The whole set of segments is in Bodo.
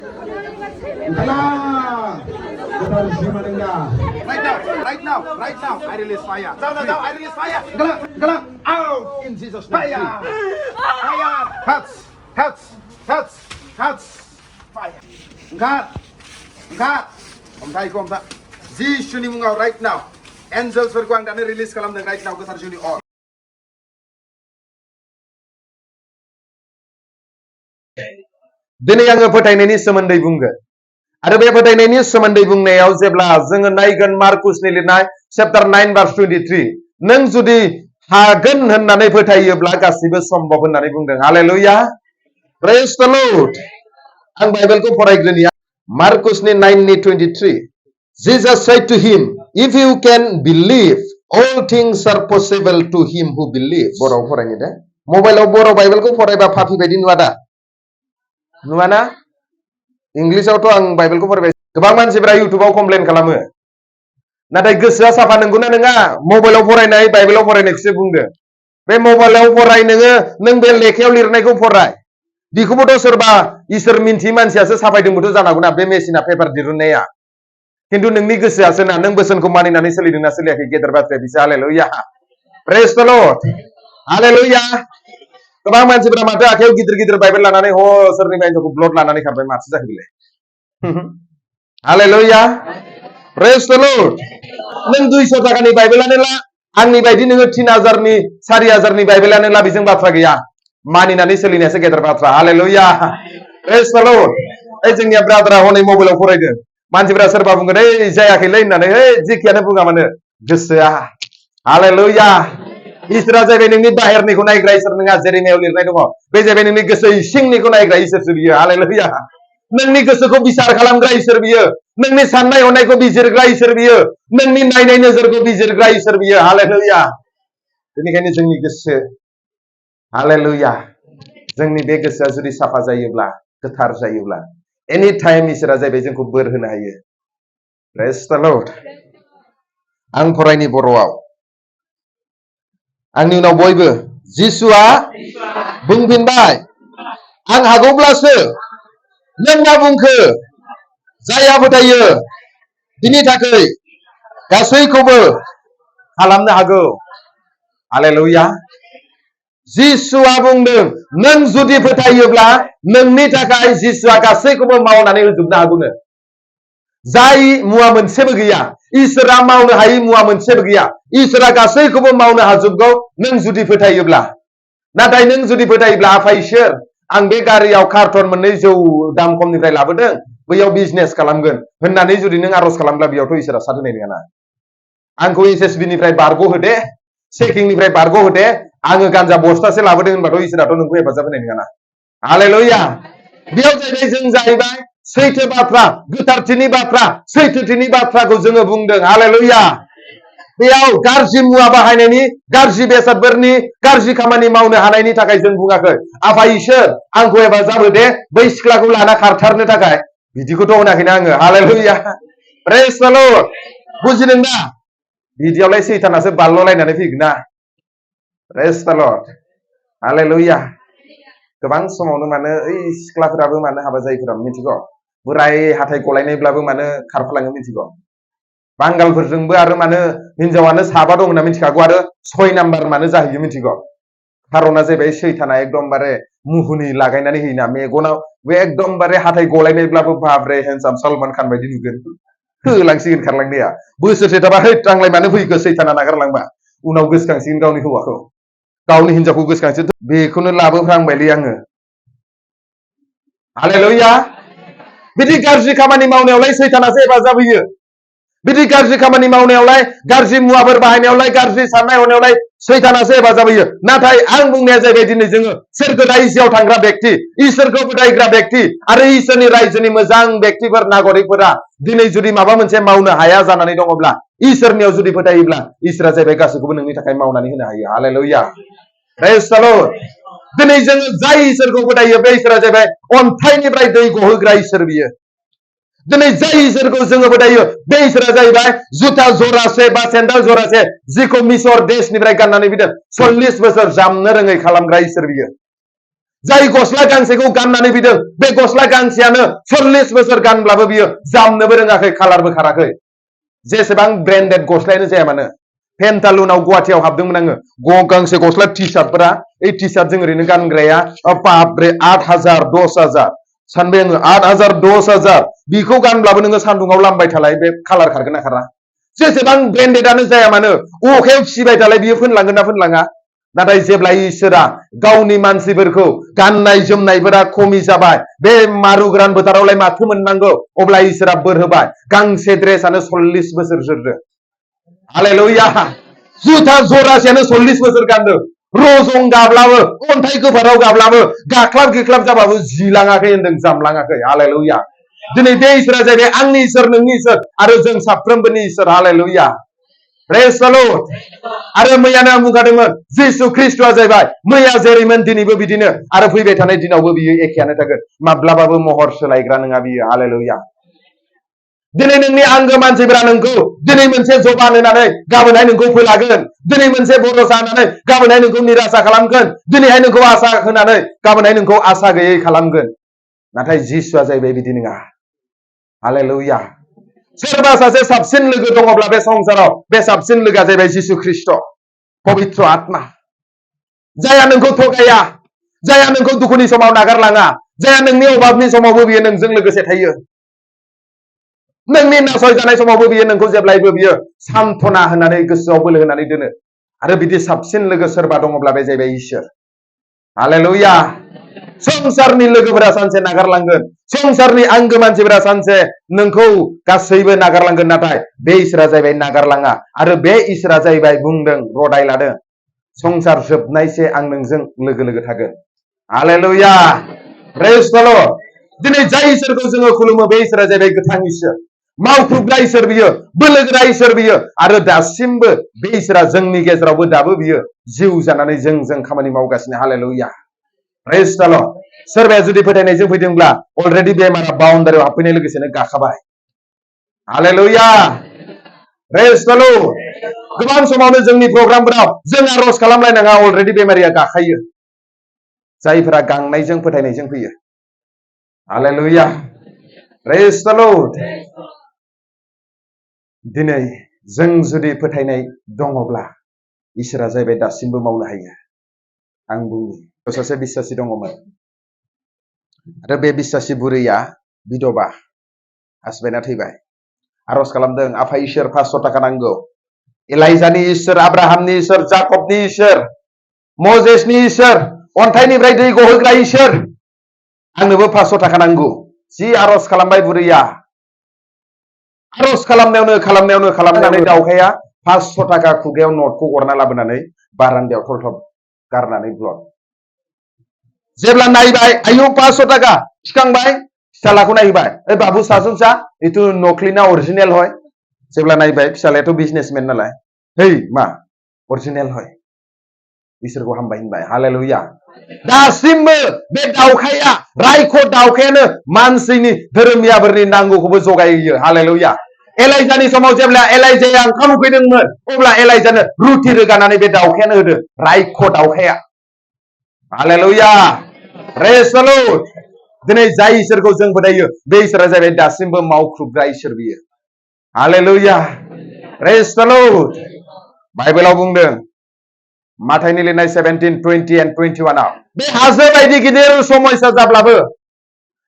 Right now, I release fire. Now, I release fire. Out in Jesus' name. Fire. Cuts. Fire. Angkat. Om tak. Jisuni mungau right now. Angels berkuang dan release kalam dan right now ketar juni all. दिनै आङो फोथायनायनि सोमोन्दै बुंगोन आरो बे फोथायनायनि सोमोन्दै बुंनायाव जेब्ला जोङो नायगोन मार्कुसनि लिरनाय चैप्टार 9 verse 23 नों जुदि हागोन होननानै फोथायोब्ला गासिबो सम्भब होननानै बुंदों हालेलुया प्रेज द लर्ड आं बाइबेलखौ फरायग्रोनि मार्कुसनि 9:23 Jesus said to him if you can believe all things are possible to him who believes बर'आव फरायनि दे मबाइलाव बर' बाइबेलखौ फरायबा फाफि बायदि नुवा दा नुवाना इंलिसावथ' आं बाइबेलखौ फरायबाय गोबां मानसिफोरा इउट्युबाव कमप्लेन खालामो नाथाय गोसोआ साफा नंगौना नङा मबाइलाव फरायनाय बाइबेलाव फरायनायखौसो बुंदों बे मबाइलाव फराय नों बे लेखायाव लिरनायखौ फराय बेखौबोथ' सोरबा इसोर मिन्थियै मानसियासो साफायदोंबोथ' जानांगौ ना बे मेसिना पेपार दिरुननाया खिन्थु नोंनि गोसोआसो ना नों बोसोनखौ मानिनानै सोलिदोंना सोलियाखै गेदेर बाथ्राया बिसो हालेलुया प्रेज द लर्ड हालेलुया गोबां मानसिफोरा माथो आखायाव गिदिर गिदिर बाइबेल लानानै सोरनिबा हिनजावखौ ब्लड लानानै खारबाय माथो जाखो हालेलुया प्रेज द लर्ड नों 200 थाखानि बाइबेलानो ला आंनि बायदि नोङो 3000 नि 4000 नि बाइबेलानो ला बेजों बाथ्रा गैया मानिनानै सोलिनायासो गेदेर बाथ्रा हालेलुया प्रेज द लर्ड ओइ जोंनिया ब्रादारा हनै मबाइलाव फरायदों मानसिफोरा सोरबा बुंगोन ओइ जायाखैलै होननानै जेखियानो बुङा मानो गोसोआ हालेलुया इसोरा जाहैबाय नोंनि बाहेरनिखौ नायग्रा इसोर नङा जेरेमियाव लिरनाय दङ बे जाहैबाय नोंनि गोसो सिंनिखौ नायग्रा इसोरसो बियो हालेलुया नोंनि गोसोखौ बिसार खालामग्रा इसोर बियो नोंनि साननाय हनायखौ बिजिरग्रा इसोर बियो नोंनि नायनाय नोजोरखौ बिजिरग्रा इसोर बियो हालेलुया बेनिखायनो जोंनि गोसो हालेलुया जोंनि बे गोसोआ जुदि साफा जायोब्ला गोथार जायोब्ला एनि टाइम इसोरा जाहैबाय जोंखौ बोर होनो हायो प्रेज द लर्ड आं फरायनि बर'आव आंनि उनाव बयबो जिसुआ बुंफिनबाय आं हागौब्लासो नों मा बुंखो जायहा फोथायो बिनि थाखाय गासैखौबो खालामनो हागौ हालेलुया जिसुआ बुंदों नों जुदि फोथायोब्ला नोंनि थाखाय जिसुआ गासैखौबो मावनानै होजोबनो हागौनो जाय मुवा मोनसेबो गैया इसोरा मावनो हायै मुवा मोनसेबो गैया इसोरा गासैखौबो मावनो हाजोबगौ नों जुदि फोथायोब्ला नाथाय नों जुदि फोथायोब्ला आफा इसोर आं बे गारियाव कार्टन मोननै जौ दाम खमनिफ्राय लाबोदों बैयाव बिजनेस खालामगोन होननानै जुदि नों आरज खालामब्ला बेयावथ' इसोरा साथ होनाय नङाना आंखौ एसएसबि निफ्राय बारग' होदे चेकिंनिफ्राय बारग' होदे आङो गांजा बस्थासे लाबोदों होनबाथ' इसोराथ' नोंखौ हेफाजाब होनाय नङाना हालेलुया बेयाव जाहैबाय जों जाहैबाय सैथो बाथ्रा गोथारथिनि बाथ्रा सैथोथिनि बाथ्राखौ जोङो बुंदों हालेलुया बेयाव गाज्रि मुवा बाहायनायनि गाज्रि बेसादफोरनि गाज्रि खामानि मावनो हानायनि थाखाय जों बुङाखै आफा इसोर आंखौ हेफाजाब होदे बै सिख्लाखौ लाना खारथारनो थाखाय बिदिखौथ' होनाखैना आङो हालेलुया प्रेज द लर्ड बुजिदों ना बिदियावलाय सैतानासो बारल'लायनानै फैगोन ना प्रेज द लर्ड हालेलुया गोबां समावनो मानो ओइ सिख्लाफोराबो मानो हाबा जायैफोरा मिथिगौ बोराय हाथाय गलायनायब्लाबो मानो खारफालाङो मिथिगौ बांगालफोरजोंबो आरो मानो हिनजावानो साबा दं होनना मिथिखागौ आरो 6 नाम्बार मानो जाहैयो मिथिगौ खारना जाहैबाय सैताना एकदमबारे मुहुनि लागायनानै होयोना मेगनाव बे एकदमबारे हाथाय गलायनायब्लाबो बाब्रे हेन्डसाम सलमान खान बायदि नुगोन होलांसिगोन खारलांनाया बोसोरसे थाबा आंलाय मानो फैखो सैताना नागारलांबा उनाव गोसोखांसिगोन गावनि हौवाखौ गावनि हिनजावखौ गोसोखांसै बेखौनो लाबोफ्रांबायलै आङो हालेलुया बिदि गाज्रि खामानि मावनायावलाय सैतानासो हेफाजाब होयो बिदि गाज्रि खामानि मावनायावलाय गाज्रि मुवाफोर बाहायनायावलाय गाज्रि साननाय हनायावलाय सैतानासो हेफाजाब होयो नाथाय आं बुंनाया जाहैबाय दिनै जोङो सोरगो दायजोआव थांग्रा बेक्ति इसोरखौ फोथायग्रा बेक्ति आरो इसोरनि रायजोनि मोजां बेक्तिफोर नागरिकफोरा दिनै जुदि माबा मोनसे मावनो हाया जानानै दङब्ला इसोरनियाव जुदि फोथायोब्ला इसोरा जाहैबाय गासैखौबो नोंनि थाखाय मावनानै होनो हायो हालेलुया प्रेज द लर्ड दिनै जोङो जाय इसोरखौ फोथायो बे इसोरा जाहैबाय अन्थाइनिफ्राय दै गहोग्रा इसोर बियो दिनै जाय इसोरखौ जोङो फोथायो बे इसोरा जाहैबाय जुथा जरासे बा सेन्देल जरासे जिखौ मिसर देशनिफ्राय गाननानै फैदों 40 बोसोर जामनो रोङै खालामग्रा इसोर बियो जाय गस्ला गांसेखौ गाननानै फैदों बे गस्ला गांसेयानो 40 बोसोर गानब्लाबो बियो जामनोबो रोङाखै कालारबो खाराखै जेसेबां ब्रेन्डेड गस्लायानो जाया मानो पेन्टालुनाव गुवाहाटियाव हाबदोंमोन आङो गांसे गस्ला टि सार्टफोरा ओइ टि सार्ट जों ओरैनो गानग्राया बाब्रे 8,000 10,000 सानबाय आङो 8,000 10,000 बिखौ गानब्लाबो नोङो सान्दुङाव लामबाय थालाय बे कालार खारगोन ना खारा जेसेबां ब्रेन्डेडआनो जाया मानो अखायाव सिबाय थालाय बियो फोनलांगोन ना फोनलाङा नाथाय जेब्ला इसोरा गावनि मानसिफोरखौ गाननाय जोमनायफोरा खमि जाबाय बे मारु गोरान बोथोरावलाय माथो मोननांगौ अब्ला इसोरा बोर होबाय गांसे ड्रेसानो 40 बोसोर जोरदों हालेलुया जुथा जरासेयानो 40 बोसोर गानदों रजं गाब्लाबो अन्थाइ गोफाराव गाब्लाबो गाख्लाब गिख्लाब जाबाबो जिलाङाखै होनदों जामलाङाखै हालेलुया दिनै बे इसोरा जाहैबाय आंनि इसोर नोंनि इसोर आरो जों साफ्रोमबोनि इसोर हालेलुया प्रेज द लर्ड आरो मैयानो आं बुंखादोंमोन जिसु ख्रिस्ट'आ जाहैबाय मैया जेरैमोन दिनैबो बिदिनो आरो फैबाय थानाय दिनावबो बियो एखेयानो थागोन माब्लाबाबो महर सोलायग्रा नङा बियो हालेलुया दिनै नोंनि आंगो मानसिफोरा नोंखौ दिनै मोनसे जबान होनानै गाबोनहाय नोंखौ फोलागोन दिनै मोनसे भरसा होनानै गाबोनहाय नोंखौ निराशा खालामगोन दिनैहाय नोंखौ आसा होनानै गाबोनहाय नोंखौ आसा गैयै खालामगोन नाथाय जिसुआ जाहैबाय बिदि नङा हालेलुया सोरबा सासे साबसिन लोगो दङब्ला बे संसाराव बे साबसिन लोगोआ जाहैबाय जिसु ख्रिस्ट' पबित्र आत्मा जायहा नोंखौ थगाया जायहा नोंखौ दुखुनि समाव नागारलाङा जायहा नोंनि अभाबनि समावबो बियो नोंजों लोगोसे थायो नोंनि नासयजानाय समावबो बियो नोंखौ जेब्लायबो बियो सान्थना होनानै गोसोआव बोलो होनानै दोनो आरो बिदि साबसिन लोगो सोरबा दङब्ला बे जाहैबाय इसोर हालेलुया संसारनि लोगोफोरा सानसे नागारलांगोन संसारनि आंगो मानसिफोरा सानसे नोंखौ गासैबो नागारलांगोन नाथाय बे इसोरा जाहैबाय नागारलाङा आरो बे इसोरा जाहैबाय बुंदों रदाय लादों संसार जोबनायसे आं नोंजों लोगो लोगो थागोन हालेलुया प्रेज द लर्ड दिनै जाय इसोरखौ जोङो खुलुमो बे इसोरा जाहैबाय गोथां इसोर मावख्रुबग्रा इसोर बियो बोलोगोरा इसोर बियो आरो दासिमबो बे इसोरा जोंनि गेजेरावबो दाबो बियो जिउ जानानै जों खामानि मावगासिनो हालेलुया प्रेज द लर्ड सोरबाया जुदि फोथायनायजों फैदोंब्ला अलरेडि बेमारा बाउन्डारियाव हाबफैनाय लोगोसेनो गाखाबाय हालेलुया प्रेज द लर्ड गोबां समावनो जोंनि प्रग्रामफोराव जों आरज खालामलायनाङा अलरेडि बेमारिया गाखायो जायफोरा गांनायजों फोथायनायजों फैयो हालेलुया प्रेज द लर्ड दिनै जों जुदि फोथायनाय दङब्ला इसोरा जाहैबाय दासिमबो मावनो हायो आं बुंनि सासे बिश्वासी दङमोन आरो बे बिश्वासी बुरैया बिधबा हासबेन्डआ थैबाय आरज खालामदों आफा इसोर 500 थाखा नांगौ एलाइजानि इसोर आब्राहामनि इसोर जाकबनि इसोर मजेसनि इसोर अन्थाइनिफ्राय दै गहोग्रा इसोर आंनोबो 500 थाखा नांगौ जि आरज खालामबाय बुरैया आरज खालामनानै दावखाया 500 थाखा खुगायाव नटखौ हरना लाबोनानै बारान्दायाव थलथब गारनानै ब्लड जेब्ला नायबाय आयु 500 टाका थिखांबाय फिसालाखौ नायबाय ए बाबू सासुसा एतु नकलिना अरिजिनेल হয় जेब्ला नायबाय फिसालायाथ' बिजनेसमेन नालाय हे मा अरिजिनेल হয় इसोरखौ हामबाय होनबाय हालेलुया दासिमबो बे दावखाया रायख' दावखायानो मानसिनि धोरोमियाफोरनि नांगौखौबो जगायो हालेलुया एलाइजानि समाव जेब्ला एलाइजाया ओंखाम उखैदोंमोन अब्ला एलाइजानो रुटि रोगानानै बे दावखायानो होदों रायख' दावखाया हालेलुया प्रेज द लर्ड दिनै जाय इसोरखौ जों फोथायो बे इसोरा जाहैबाय दासिमबो मावख्रुबग्रा इसोर बियो हालेलुया प्रेज द लर्ड बाइबेलाव बुंदों माथाइनि लिरनाय 17, 20 and 21 आव बे हाजो बायदि गिदिर समस्या जाब्लाबो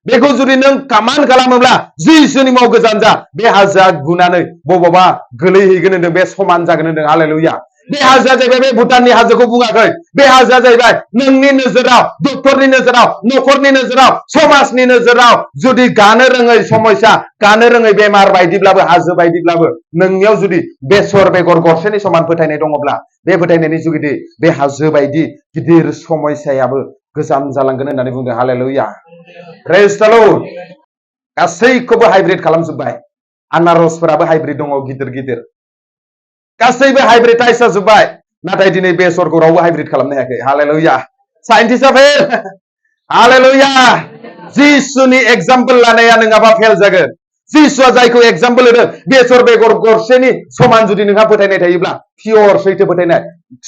बेखौ जुदि नों कामान खालामोब्ला जिसुनि माव गोजान जा बे हाजोआ गुनानै बबावबा गोलैहैगोन होनदों बे समान जागोन होनदों हालेलुया बे हाजोआ जाहैबाय बे भुटाननि हाजोखौ बुङाखै बे हाजोआ जाहैबाय नोंनि नोजोराव डक्टरनि नोजोराव न'खरनि नोजोराव समाजनि नोजोराव जुदि गानो रोङै समस्या गानो रोङै बेमार बायदिब्लाबो हाजो बायदिब्लाबो नोंनियाव जुदि बेसर बेगर गरसेनि समान फोथायनाय दङब्ला बे फोथायनायनि जुगिदि बे हाजो बायदि गिदिर समस्यायाबो गोजान जालांगोन होननानै बुंदों हालेलुया प्रेज द लर्ड गासैखौबो हाइब्रिद खालामजोब्बाय आनारसफोराबो हाइब्रिद दङ गिदिर गिदिर गासैबो हाइब्रिदाइज जाजोब्बाय नाथाय दिनै बेसरखौ रावबो हाइब्रिद खालामनो हायाखै हालेलुया साइन्टिस्टआ फेल हालेलुया जिसुनि एग्जाम्पल लानाया नङाबा फेल जागोन जिसुआ जायखौ एग्जाम्पल होदों बेसर बेगर गरसेनि समान जुदि नोंहा फोथायनाय थायोब्ला पियर सैथो फोथायनाय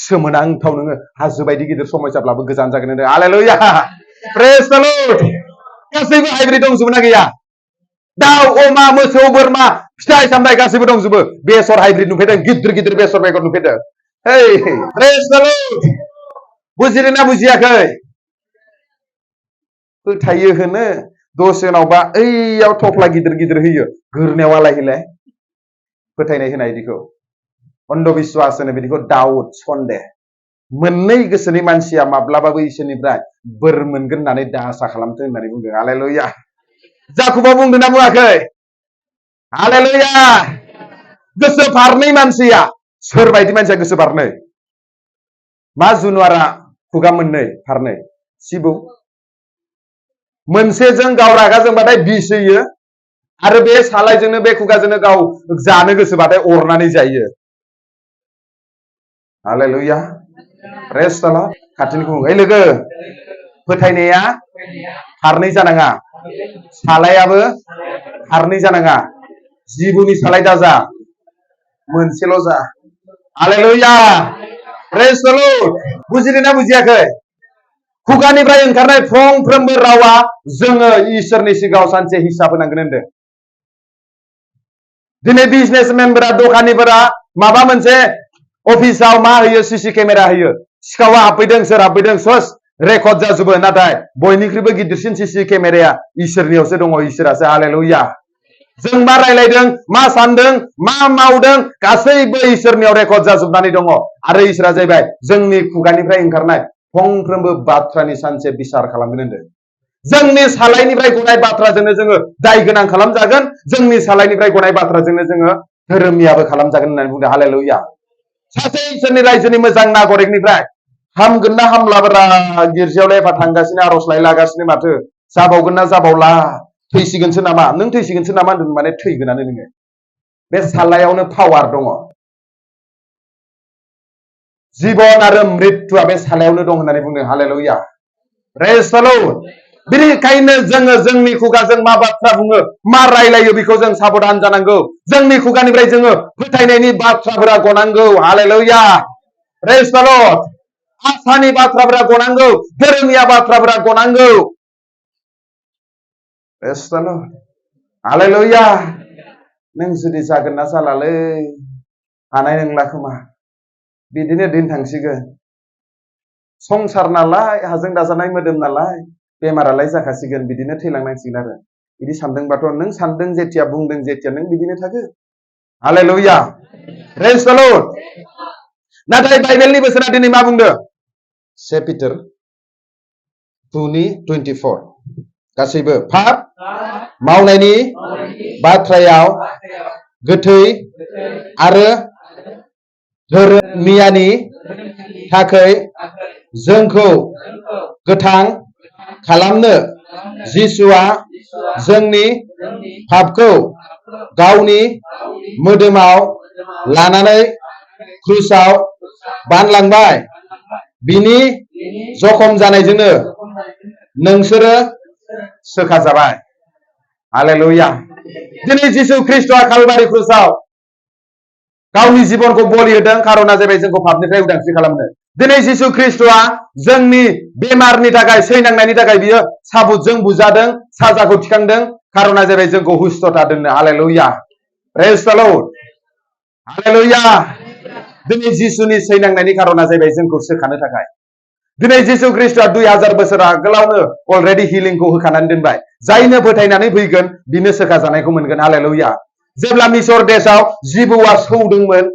सोमोनांथाव नोङो हाजो बायदि गिदिर समस्याब्लाबो गोजान जागोन होनदों हालेलुया Praise the Lord. गासैबो हाइब्रिद दंजोबो ना गैया? दाउ, अमा, मोसौ, बोरमा, फिथाइ सामथाइ गासैबो दंजोबो। बेसर हाइब्रिद नुफेरदों, गिदिर गिदिर बेसर बेगर नुफेरदों। Hey, praise the Lord. बुजिदों ना बुजियाखै? फोथायो होनो दसेनावबा ओइयाव थफ्ला गिदिर गिदिर होयो, गोरनायाव आलायहैलाय। फोथायनाय होनाय बिदिखौ अन्धबिश्वास होनो बिदिखौ दाउट सन्देह। मोननै गोसोनि मानसिया माब्लाबाबो इसोरनिफ्राय बोर मोनगोन होननानै दा आसा खालामथों होननानै बुंदों। हालेलुया। जाकुबा बुंदों ना बुङाखै? हालेलुया। गोसो फारनै मानसिया सोरबायदि मानसिया गोसो फारनै? मा जुनारा खुगा मोननै फारनै? सिबौ। मोनसेजों गाव रागा जोंबाथाय बिस होयो आरो बे सालायजोंनो बे खुगाजोंनो गाव जानो गोसोबाथाय अरनानै जायो। हालेलुया। प्रेज द लर्ड। खाथिनिखौ बुं, ओइ लोगो, फोथायनाया फारनै जानाङा, सालायाबो फारनै जानाङा। जिबौनि सालाय दाजा, मोनसेल' जा। हालेलुया। प्रेज द लर्ड। बुजिदों ना बुजियाखै? खुगानिफ्राय ओंखारनाय फंफ्रोमबो रावा जोङो इसोरनि सिगाङाव सानसे हिसाब होनांगोन होनदों। दिनै बिजनेसमेनफोरा, दखानिफोरा माबा मोनसे अफिसाव मा होयो? सीसी केमेरा होयो। सिखावा हाबफैदों, सोर हाबफैदों सस रेकर्ड जाजोबो। नाथाय बयनिख्रुइबो गिदिरसिन सीसी केमेराया इसोरनियावसो दङ। इसोरासो। हालेलुया। जों मा रायलायदों, मा सानदों, मा मावदों, गासैबो इसोरनियाव रेकर्ड जाजोबनानै दङ। आरो इसोरा जाहैबाय जोंनि खुगानिफ्राय ओंखारनाय फंफ्रोमबो बाथ्रानि सानसे बिसार खालामगोन होनदों। जोंनि सालायनिफ्राय गनाय बाथ्राजोंनो जोङो दाय गोनां खालामजागोन, जोंनि सालायनिफ्राय गनाय बाथ्राजोंनो जोङो धोरोमनियाबो खालामजागोन होननानै बुंदों। हालेलुया। सासे इसोरनि रायजोनि मोजां नागरिकनिफ्राय हामगोन ना हामलाब्रा? गिर्जायावलाय एफा थांगासिनो, आर'जलाइ लागासिनो, माथो जाबावगोन ना जाबावला? थैसिगोनसो नामा? नों थैसिगोनसो नामा होनदों? माने थैगोनानो नोङो। बे सालायावनो पावार दङ। जिबन आरो मृत्युआ बे सालायावनो दं होननानै बुंदों। हालेलुया। प्रेज द लर्ड। बेनिखायनो जोङो जोंनि खुगाजों मा बाथ्रा बुङो, मा रायलायो, बेखौ जों साबधान जानांगौ। जोंनि खुगानिफ्राय जोङो फोथायनायनि बाथ्राफोरा गनांगौ। हालेलुया। प्रेज द लर्ड। आसानि बाथ्राफोरा गनांगौ, धोरोमनिया बाथ्राफोरा गनांगौ। प्रेज द लर्ड। हालेलुया। नों जुदि जागोन ना जालालै, हानाय नंला खोमा। बिदिनो दिन थांसिगोन। संसार नालाय, हाजों दाजानाय मोदोम नालाय, बेमारालाय जाखासिगोन, बिदिनो थैलांनांसिगोन आरो। बिदि सानदोंबाथ' नों सानदों जेथिया, बुंदों जेथिया, नों बिदिनो थागोन। हालेलुया। प्रेज द लर्ड। नाथाय बाइबेलनि बोसोना दिनै मा बुंदों? 2 पिटार 2:24 गासैबो पाप मावनायनि बाथ्रायाव गोथै आरो धोरोमियानि थाखाय जोंखौ गोथां खालामनो जिसुआ जोंनि पापखौ गावनि मोदोमाव लानानै क्रुसाव बानलांबाय। बिनि जखम जानायजोंनो नोंसोरो सोखाजाबाय। हालेलुया। दिनै जिसु ख्रिस्टआ कालभारि क्रुसाव गावनि जिबनखौ बलि होदों, खारना जाबाय जोंखौ पापनिफ्राय उदांस्रि खालामनो। दिनै जिसु ख्रिस्टआ जोंनि बेमारनि थाखाय, सैनांनायनि थाखाय बियो साबुतजों बुजादों, साजाखौ थिखांदों, खारना जाबाय जोंखौ हुस्थता दोननो। हालेलुया। प्रेज द लर्ड। हालेलुया। दिनै जिसुनि सैनांनायनि खारना जाबाय जोंखौ सोखानो थाखाय। दिनै जिसु ख्रिस्टआ 2000 बोसोर आगोलावनो अलरेडि हिलिंखौ होखानानै दोनबाय। जायनो फोथायनानै फैगोन बिनो सोखा जानायखौ मोनगोन। हालेलुया। जेब्ला मिसर देशआव जिबौआ सौदोंमोन,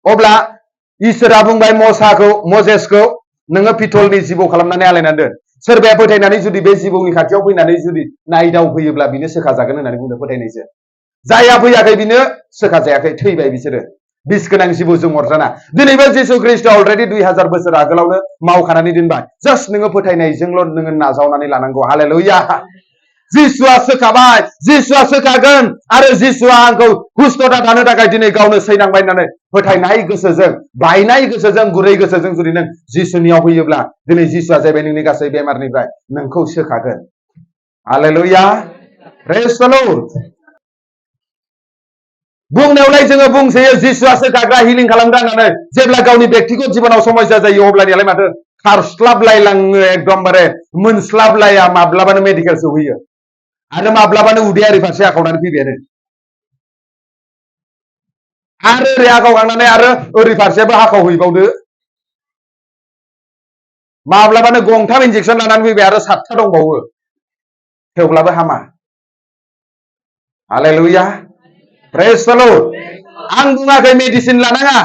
अब्ला इसोरा बुंबाय मजेसखौ, नोङो पिथलनि जिबौ खालामनानै आलायनानै दोन। सोरबाया फोथायनानै जुदि बे जिबौनि खाथियाव फैनानै जुदि नायदावफैयोब्ला बिनो सोखाजागोन होननानै बुंदों फोथायनायजों। जायहा फैयाखै बिनो सोखाजायाखै, थैबाय बिसोरो बिस गोनां जिबौजों अरजाना। दिनैबो जिसु ख्रिस्टआ अलरेडि 2000 बोसोर आगोलावनो मावखानानै दोनबाय। जास्ट नोङो फोथायनायजोंल' नोङो नाजावनानै लानांगौ। हालेलुया। जिसुआ सोखाबाय, जिसुआ सोखागोन, आरो जिसुआ आंखौ हुस्थता थानो थाखाय दिनै गावनो सैनांबाय होननानै फोथायनाय गोसोजों, बायनाय गोसोजों, गुरै गोसोजों जुदि नों जिसुनियाव फैयोब्ला दिनै जिसुआ जाहैबाय नोंनि गासै बेमारनिफ्राय नोंखौ सोखागोन। हालेलुया। प्रेज द लर्ड। बुंनायावलाय जोङो बुंसोयो जिसुआ सोखाग्रा, हिलिं खालामग्रा होननानै। जेब्ला गावनि बेक्तिगत जिबनाव समस्या जायो अब्लानियालाय माथो खारस्लाबलायलाङो एकदमबारे मोनस्लाबलाया माब्लाबानो मेडिकेल सौहैयो आरो माब्लाबानो उदैयारि फारसे आखावनानै फैबायानो आरो ओरै आखावखांनानै आरो ओरै फारसेबो हाखावहैबावदो माब्लाबानो गंथाम इन्जेक्सन लानानै फैबाय आरो 7था दंबावो थेवब्लाबो हामा हालेलुया प्रेज द लर्ड आं बुङाखै मेडिसिन लानाङा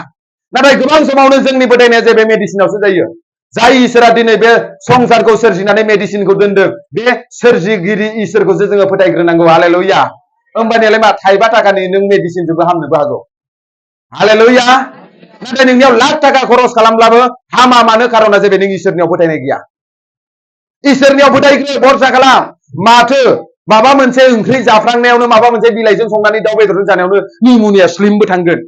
नाथाय गोबां समावनो जोंनि फोथायनाया जाहैबाय मेडिसिनावसो जायो जाय इसोरा दिनै बे संसारखौ सोरजिनानै मेडिसिनखौ दोनदों बे सोरजिगिरि इसोरखौसो जोङो फोथायग्रोनांगौ हालेलुया होमबानियालाय मा थाइबा थाखानि नों मेडिसिनजोंबो हामनोबो हागौ हालेलुया नाथाय नोंनियाव लाख थाखा खरस खालामब्लाबो हामा मानो खारना जाबाय नों इसोरनियाव फोथायनाय गैया इसोरनियाव फोथायग्रो भरसा खालाम माथो माबा मोनसे ओंख्रि जाफ्रांनायावनो माबा मोनसे बिलाइजों संनानै दाउ बेदरजों जानायावनो निउमनिया स्लिमबो थांगोन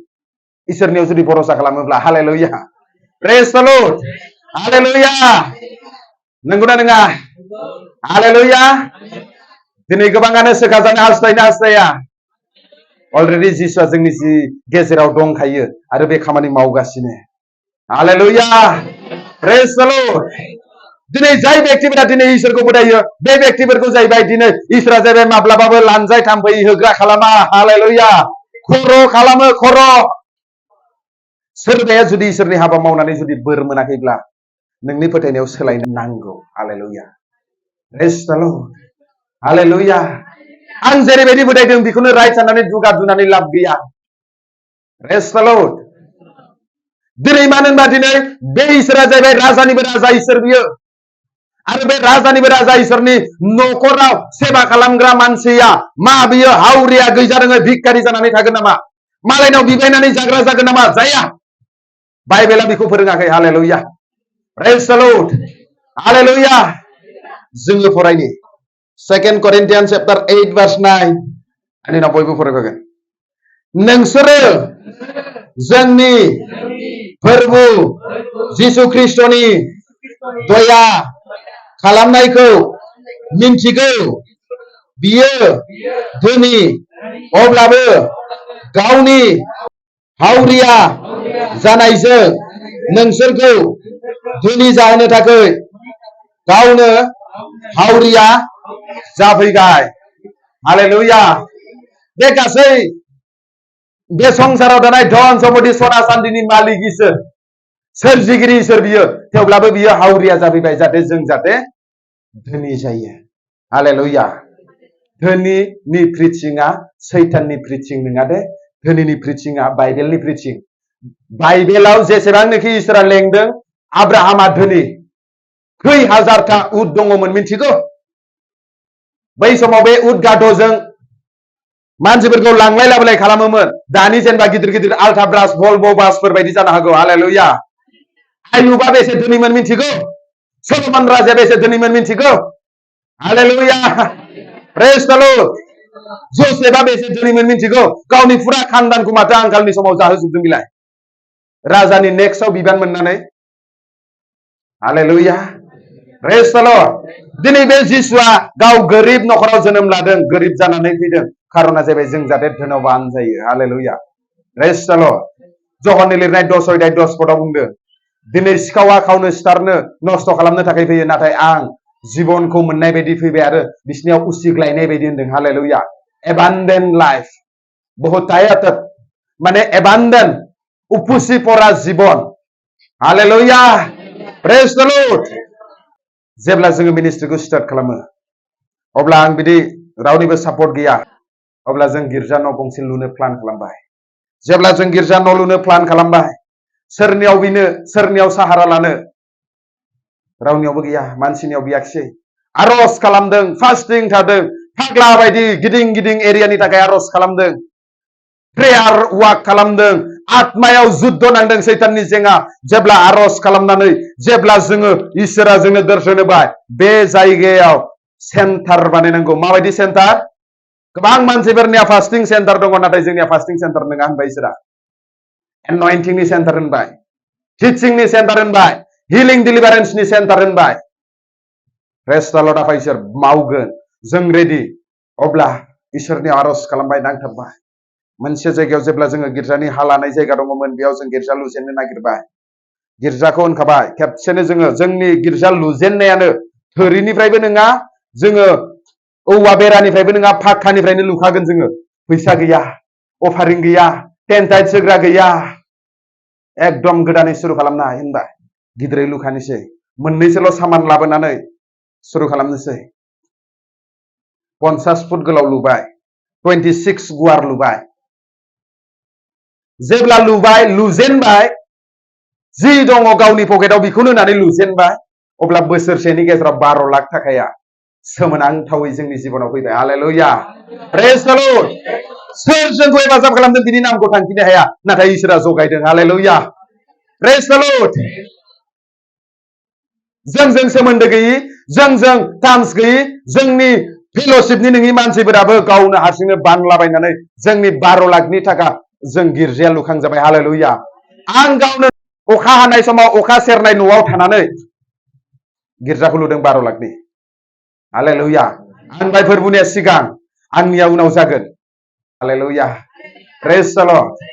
इसोरनियाव जुदि भरसा खालामोब्ला हालेलुया प्रेज द लर्ड हालेलुया नंगौना नङा हालेलुया दिनै गोबाङानो सोखाजानो हास्थाया अलरेडि जिसुआ जोंनि जि गेजेराव दंखायो आरो बे खामानि मावगासिनो हालेलुया प्रेज द लर्ड दिनै जाय बेक्तिफोरा दिनै इसोरखौ फोथायो बे बेक्तिफोरखौ जाहैबाय दिनै इसोरा जाहैबाय माब्लाबाबो लानजाय थाम्फै होग्रा खालामा हालेलुया खर' खालामो खर' सोरबाया जुदि इसोरनि हाबा मावनानै जुदि बोर मोनाखैब्ला नोंनि फोथायनायाव सोलायनो नांगौ हालेलुया प्रेज द लर्ड हालेलुया आं जेरैबायदि फोथायदों बेखौनो राइट साननानै दुगा दुनानै लाब गैया प्रेज द लर्ड दिनै मानो होनबा दिनै बे इसोरा जाहैबाय राजानिबो राजा इसोर बियो आरो बे राजानिबो राजा इसोरनि न'खराव सेबा खालामग्रा मानसिया मा बियो हावरिया गैजारोङै भिखारि जानानै थागोन नामा मालायनाव बिबायनानै जाग्रा जागोन नामा जाया बाइबेला बेखौ फोरोङाखै हालेलुया प्रेज द लर्ड हालेलुया जोङो फरायनि 2 Corinthians chapter 8 verse 9 आंनि उनाव बयबो फरायफागोन नोंसोरो जोंनि फोरबु जिसु ख्रिस्टनि दया खालामनायखौ मिन्थिगौ बियो धोनि अब्लाबो गावनि हावरिया जानायजों नोंसोरखौ धोनि जाहोनो थाखाय गावनो हावरिया जाफैबाय हालेलुया बे गासै बे संसाराव थानाय धन सम्पति सना चान्दिनि मालिक इसोर सोरजिगिरि इसोर बियो थेवब्लाबो बियो हावरिया जाफैबाय जाहाथे जों जाहाथे धोनि जायो हालेलुया धोनिनि प्रिचिंआ सैताननि प्रिचिं नङा दे धोनिनि प्रिचिंआ बाइबेलनि प्रिचिं बाइबेलाव जेसेबांनोखि इसोरा लेंदों आब्राहामा धोनि खै हाजारथा उट दङमोन मिन्थिगौ बै समाव बे उट गाध'जों मानसिफोरखौ लांलाय लाबोलाय खालामोमोन दानि जेनेबा गिदिर गिदिर आल्ट्रा ब्रास भल्भ' बासफोर बायदि जानो हागौ हालेलुया आयुबा बेसे धोनिमोन मिन्थिगौ सल'मन राजाया बेसे धोनिमोन मिन्थिगौ हालेलुया प्रेज द लर्ड जोसेफआ बेसे धोनिमोन मिन्थिगौ गावनि फुरा खानदानखौ माथो आंखालनि समाव जाहोजोबदों बिलाय राजानि नेक्स्टआव बिबान मोननानै हालेलुया प्रेज द लर्ड दिनै बे जिसुआ गाव गोरिब न'खराव जोनोम लादों गोरिब जानानै फैदों खारना जाबाय जों जाहाथे धोनावान जायो हालेलुया प्रेज द लर्ड जहननि लिरनाय 10:10 बुंदों दिनै सिखावा खावनो सिथारनो नस्थ' खालामनो थाखाय फैयो नाथाय आं जिबनखौ मोननाय बायदि फैबाय आरो बिसनियाव उसिग्लायनाय बायदि होनदों हालेलुया एबान्डेन्ट लाइफ बहुतायत माने एबान्डेन्ट उपुसि परा जीवन हालेलुया प्रेज द लर्ड जेब्ला जोङो मिनिस्ट्रिखौ स्टार्ट खालामो अब्ला आं बिदि रावनिबो सापर्ट गैया अब्ला जों गिर्जा न' गंसे लुनो प्लान खालामबाय जेब्ला जों गिर्जा न' लुनो प्लान खालामबाय सोरनियाव बिनो सोरनियाव साहारा लानो रावनियावबो गैया मानसिनियाव बियाखिसै आर'ज खालामदों फास्टिं थादों फाग्ला बायदि गिदिं गिदिं एरियानि थाखाय आर'ज खालामदों प्रेयार वाक खालामदों आत्मायाव जुद्ध नांदों सैताननि जेंना जेब्ला आर'ज खालामनानै जेब्ला जोङो इसोरा जोंनो दर्शन होबाय बे जायगायाव सेन्टार बानायनांगौ माबायदि सेन्टार गोबां मानसिफोरनिया फास्टिं सेन्टार दङ नाथाय जोंनिया फास्टिं सेन्टार नङा होनबाय इसोरा एन'इन्टिंनि सेन्टार होनबाय टिचिंनि सेन्टार होनबाय हिलिं डिलिभारेन्सनि सेन्टार होनबाय प्रेज द लर्ड आफा इसोर मावगोन जों रेडि अब्ला इसोरनि आर'ज खालामबाय नांथाबबाय मोनसे जायगायाव जेब्ला जोङो गिर्जानि हा लानाय जायगा दङमोन बेयाव जों गिर्जा लुजेननो नागिरबाय गिर्जाखौ होनखाबाय खेबसेनो जोङो जोंनि गिर्जा लुजेननायानो थोरिनिफ्रायबो नङा जोङो औवा बेरानिफ्रायबो नङा फाक्कानिफ्रायनो लुखागोन जोङो फैसा गैया अफारिं गैया टेन्टाइट सोग्रा गैया एकदम गोदानै सुरु खालामनाय होनबाय गिदिरै लुखानोसै मोननैसोल' सामान लाबोनानै सुरु खालामनोसै 50 फुट गोलाव लुबाय 26 गुवार लुबाय जेब्ला लुबाय लुजेनबाय जि दङ गावनि पकेटाव बेखौनो होनानै लुजेनबाय अब्ला बोसोरसेनि गेजेराव 12 लाख थाखाया सोमोनांथावै जोंनि जिबनाव फैबाय हालेलुया प्रेज द लर्ड सोर जोंखौ हेफाजाब खालामदों बिनि नामखौ थांखिनो हाया नाथाय इसोरा जगायदों हालेलुया प्रेज द लर्ड जोंजों सोमोन्दो गैयि जोंजों टार्म्स गैयि जोंनि फेल'शिपनि नङि मानसिफोराबो गावनो हारसिंनो बानलाबायनानै जोंनि 12 लाखनि थाखा जों गिर्जाया लुखांजाबाय हालेलुया आं गावनो अखा हानाय समाव अखा सेरनाय न'आव थानानै गिर्जाखौ लुदों 12 लाखनि हालेलुया आं बाय फोरबोनि सिगां आंनिया उनाव जागोन हालेलुया प्रेज द लर्ड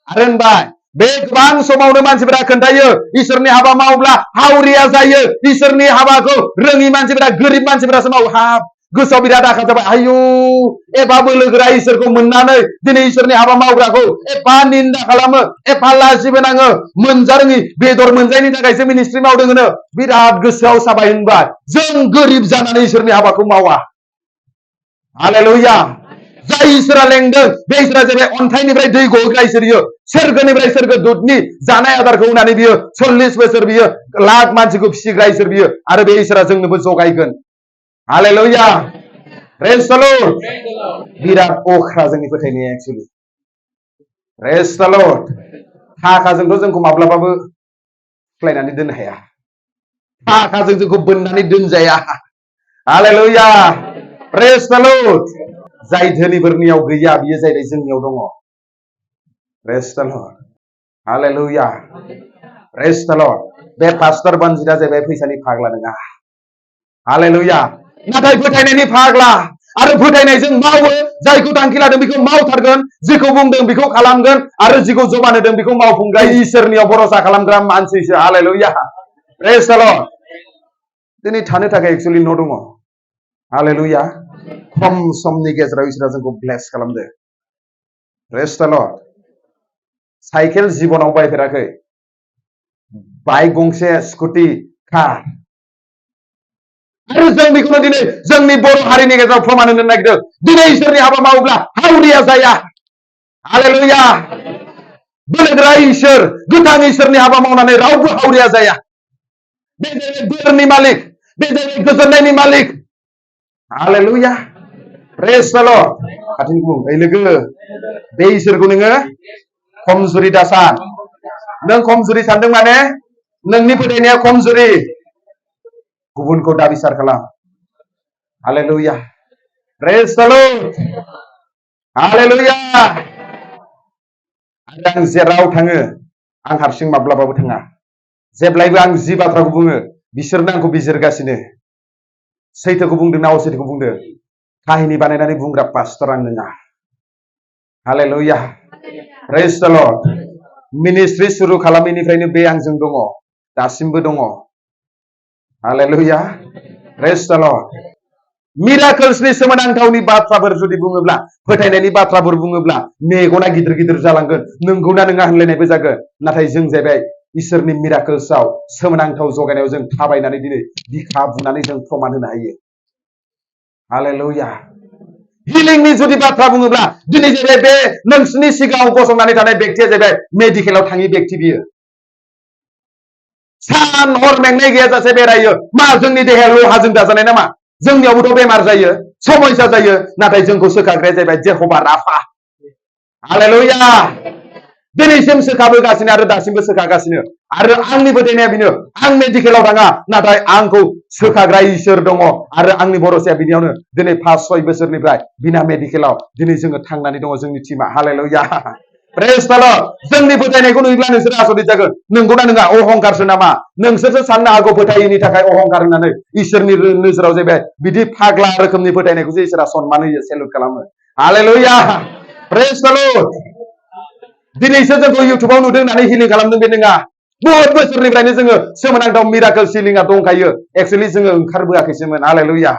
आरो होनबाय बे गोबां समावनो मानसिफोरा खोन्थायो इसोरनि हाबा मावब्ला हावरिया जायो इसोरनि हाबाखौ रोङि मानसिफोरा गोरिब मानसिफोरासो मावो हाब गोसोआव बिराद आखा जाबाय आयु एफा बोलोगोरा इसोरखौ मोननानै दिनै इसोरनि हाबा मावग्राखौ एफा निन्दा खालामो एफा लाजिबोनाङो मोनजारोङि बेदर मोनजायनि थाखायसो मिनिस्ट्रि मावदों होनो बिराद गोसोआव साबाय होनबाय जों गोरिब जानानै इसोरनि हाबाखौ मावा हालेलुया जाय इसोरा लेंदों बे इसोरा जाबाय अन्थाइनिफ्राय दै गहोग्रा इसोर बियो सोरगोनिफ्राय सोरगोदूतनि जानाय आदारखौ होनानै बियो 40 बोसोर बियो लाख मानसिखौ फिसिग्रा इसोर बियो आरो बे इसोरा जोंनोबो जगायगोन हालेलुया प्रेज द लर्ड बिराद अख्रा जोंनि फोथायनाया एक्चुअली प्रेज द लर्ड थाखाजोंथ' जोंखौ माब्लाबाबो खुलायनानै दोननो हाया थाखाजों जोंखौ बोननानै दोनजाया हालेलुया प्रेज द लर्ड जाय धोनिफोरनियाव गैया बियो जाहैबाय जोंनियाव दङ प्रेज द लर्ड हालेलुया प्रेज द लर्ड बे पास्टर बानजिदा जाहैबाय फैसानि फाग्ला नङा हालेलुया नाथाय फोथायनायनि फाग्ला आरो फोथायनायजों मावो जायखौ थांखि लादों बेखौ मावथारगोन जेखौ बुंदों बेखौ खालामगोन आरो जेखौ जबान होदों बेखौ मावफुंग्रा इसोरनियाव भरोसा खालामग्रा मानसिसो हालेलुया प्रेज द लर्ड दिनै थानो थाखाय एक्चुअली न' दङ हालेलुया खम समनि गेजेराव इसोरा जोंखौ ब्लेस खालामदो प्रेज द लर्ड साइकेल जिबनाव बायफेराखै बाइक गंसे स्कुटि कार आरो जों बेखौनो दिनै जोंनि बर' हारिनि गेजेराव प्रमान होनो नागिरदों दिनै इसोरनि हाबा मावोब्ला हावरिया जाया हालेलुया बोलोगोरा इसोर गोथां इसोरनि हाबा मावनानै रावबो हावरिया जाया बे जाहैबाय बोरनि मालिक बे जाहैबाय गोजोननायनि मालिक हालेलुया प्रेज द लर्ड खाथिनि बुं ओइ लोगो बे इसोरखौ नोङो खमजुरि दासान नों खमजुरि सानदों माने नोंनि फोथायनाया खमजुरि गुबुनखौ दाबिसार खालाम हालेलुया प्रेज द लर्ड हालेलुया आं जेराव थाङो आं हारसिं माब्लाबाबो थाङा जेब्लायबो आं जि बाथ्राखौ बुङो बिसोरनो आंखौ बिजिरगासिनो सैथोखौ बुंदों ना असैथोखौ बुंदों काहिनि बानायनानै बुंग्रा पास्टर आं नङा हालेलुया प्रेज द लर्ड मिनिस्ट्रि सुरु खालामैनिफ्रायनो बे आंजों दङ दासिमबो दङ हालेलुया प्रेज द लर्ड मिराकल्सनि सोमोनांथावनि बाथ्राफोर जुदि बुङोब्ला फोथायनायनि बाथ्राफोर बुङोब्ला मेगना गिदिर गिदिर जालांगोन नंगौना नङा होनलायनायबो जागोन नाथाय जों जाहैबाय इसोरनि मिराकल्सआव सोमोनांथाव जगायनायाव जों थाबायनानै दिनै बिखा बुनानै जों प्रमान होनो हायो हालेलुया हिलिंनि जुदि बाथ्रा बुङोब्ला दिनै जाहैबाय बे नोंसिनि सिगाङाव गसंनानै थानाय बेक्तिया जाहैबाय मेडिकेलाव थाङि बेक्ति बियो सान हर मेंनाय गैयाजासे बेरायो मा जोंनि देहाया लहाजों दाजानाय नामा जोंनियावबोथ' बेमार जायो समस्या जायो नाथाय जोंखौ सोखाग्राया जाहैबाय जेह'भा राफा हालेलुया दिनैसिम सोखाबोगासिनो आरो दासिमबो सोखागासिनो आरो आंनि फोथायनाया बेनो आं मेडिकेलाव थाङा नाथाय आंखौ सोखाग्रा इसोर दङ आरो आंनि भरसाया बिनियावनो दिनै 5-6 बोसोरनिफ्राय बिना मेडिकेलाव दिनै जोङो थांनानै दङ जोंनि टिमा हालेलुया प्रेज द लर्ड जोंनि फोथायनायखौ नुयोब्ला नोंसोर आसरित जागोन नंगौना नङा अहंकारसो नामा नोंसोरसो साननो हागौ फोथायैनि थाखाय अहंकार होननानै इसोरनि नोजोराव जाहैबाय बिदि फाग्ला रोखोमनि फोथायनायखौसो इसोरा सनमान होयो सेलुट खालामो हालेलुया प्रेज द लर्ड दिनैसो जोंखौ इउटुबाव नुदों होननानै हिलिं खालामदों बे नङा बहुत बोसोरनिफ्रायनो जोङो सोमोनांथाव मिराकल सिलिंआ दंखायो एक्चुअली जोङो ओंखारबोआखैसोमोन हालेलुया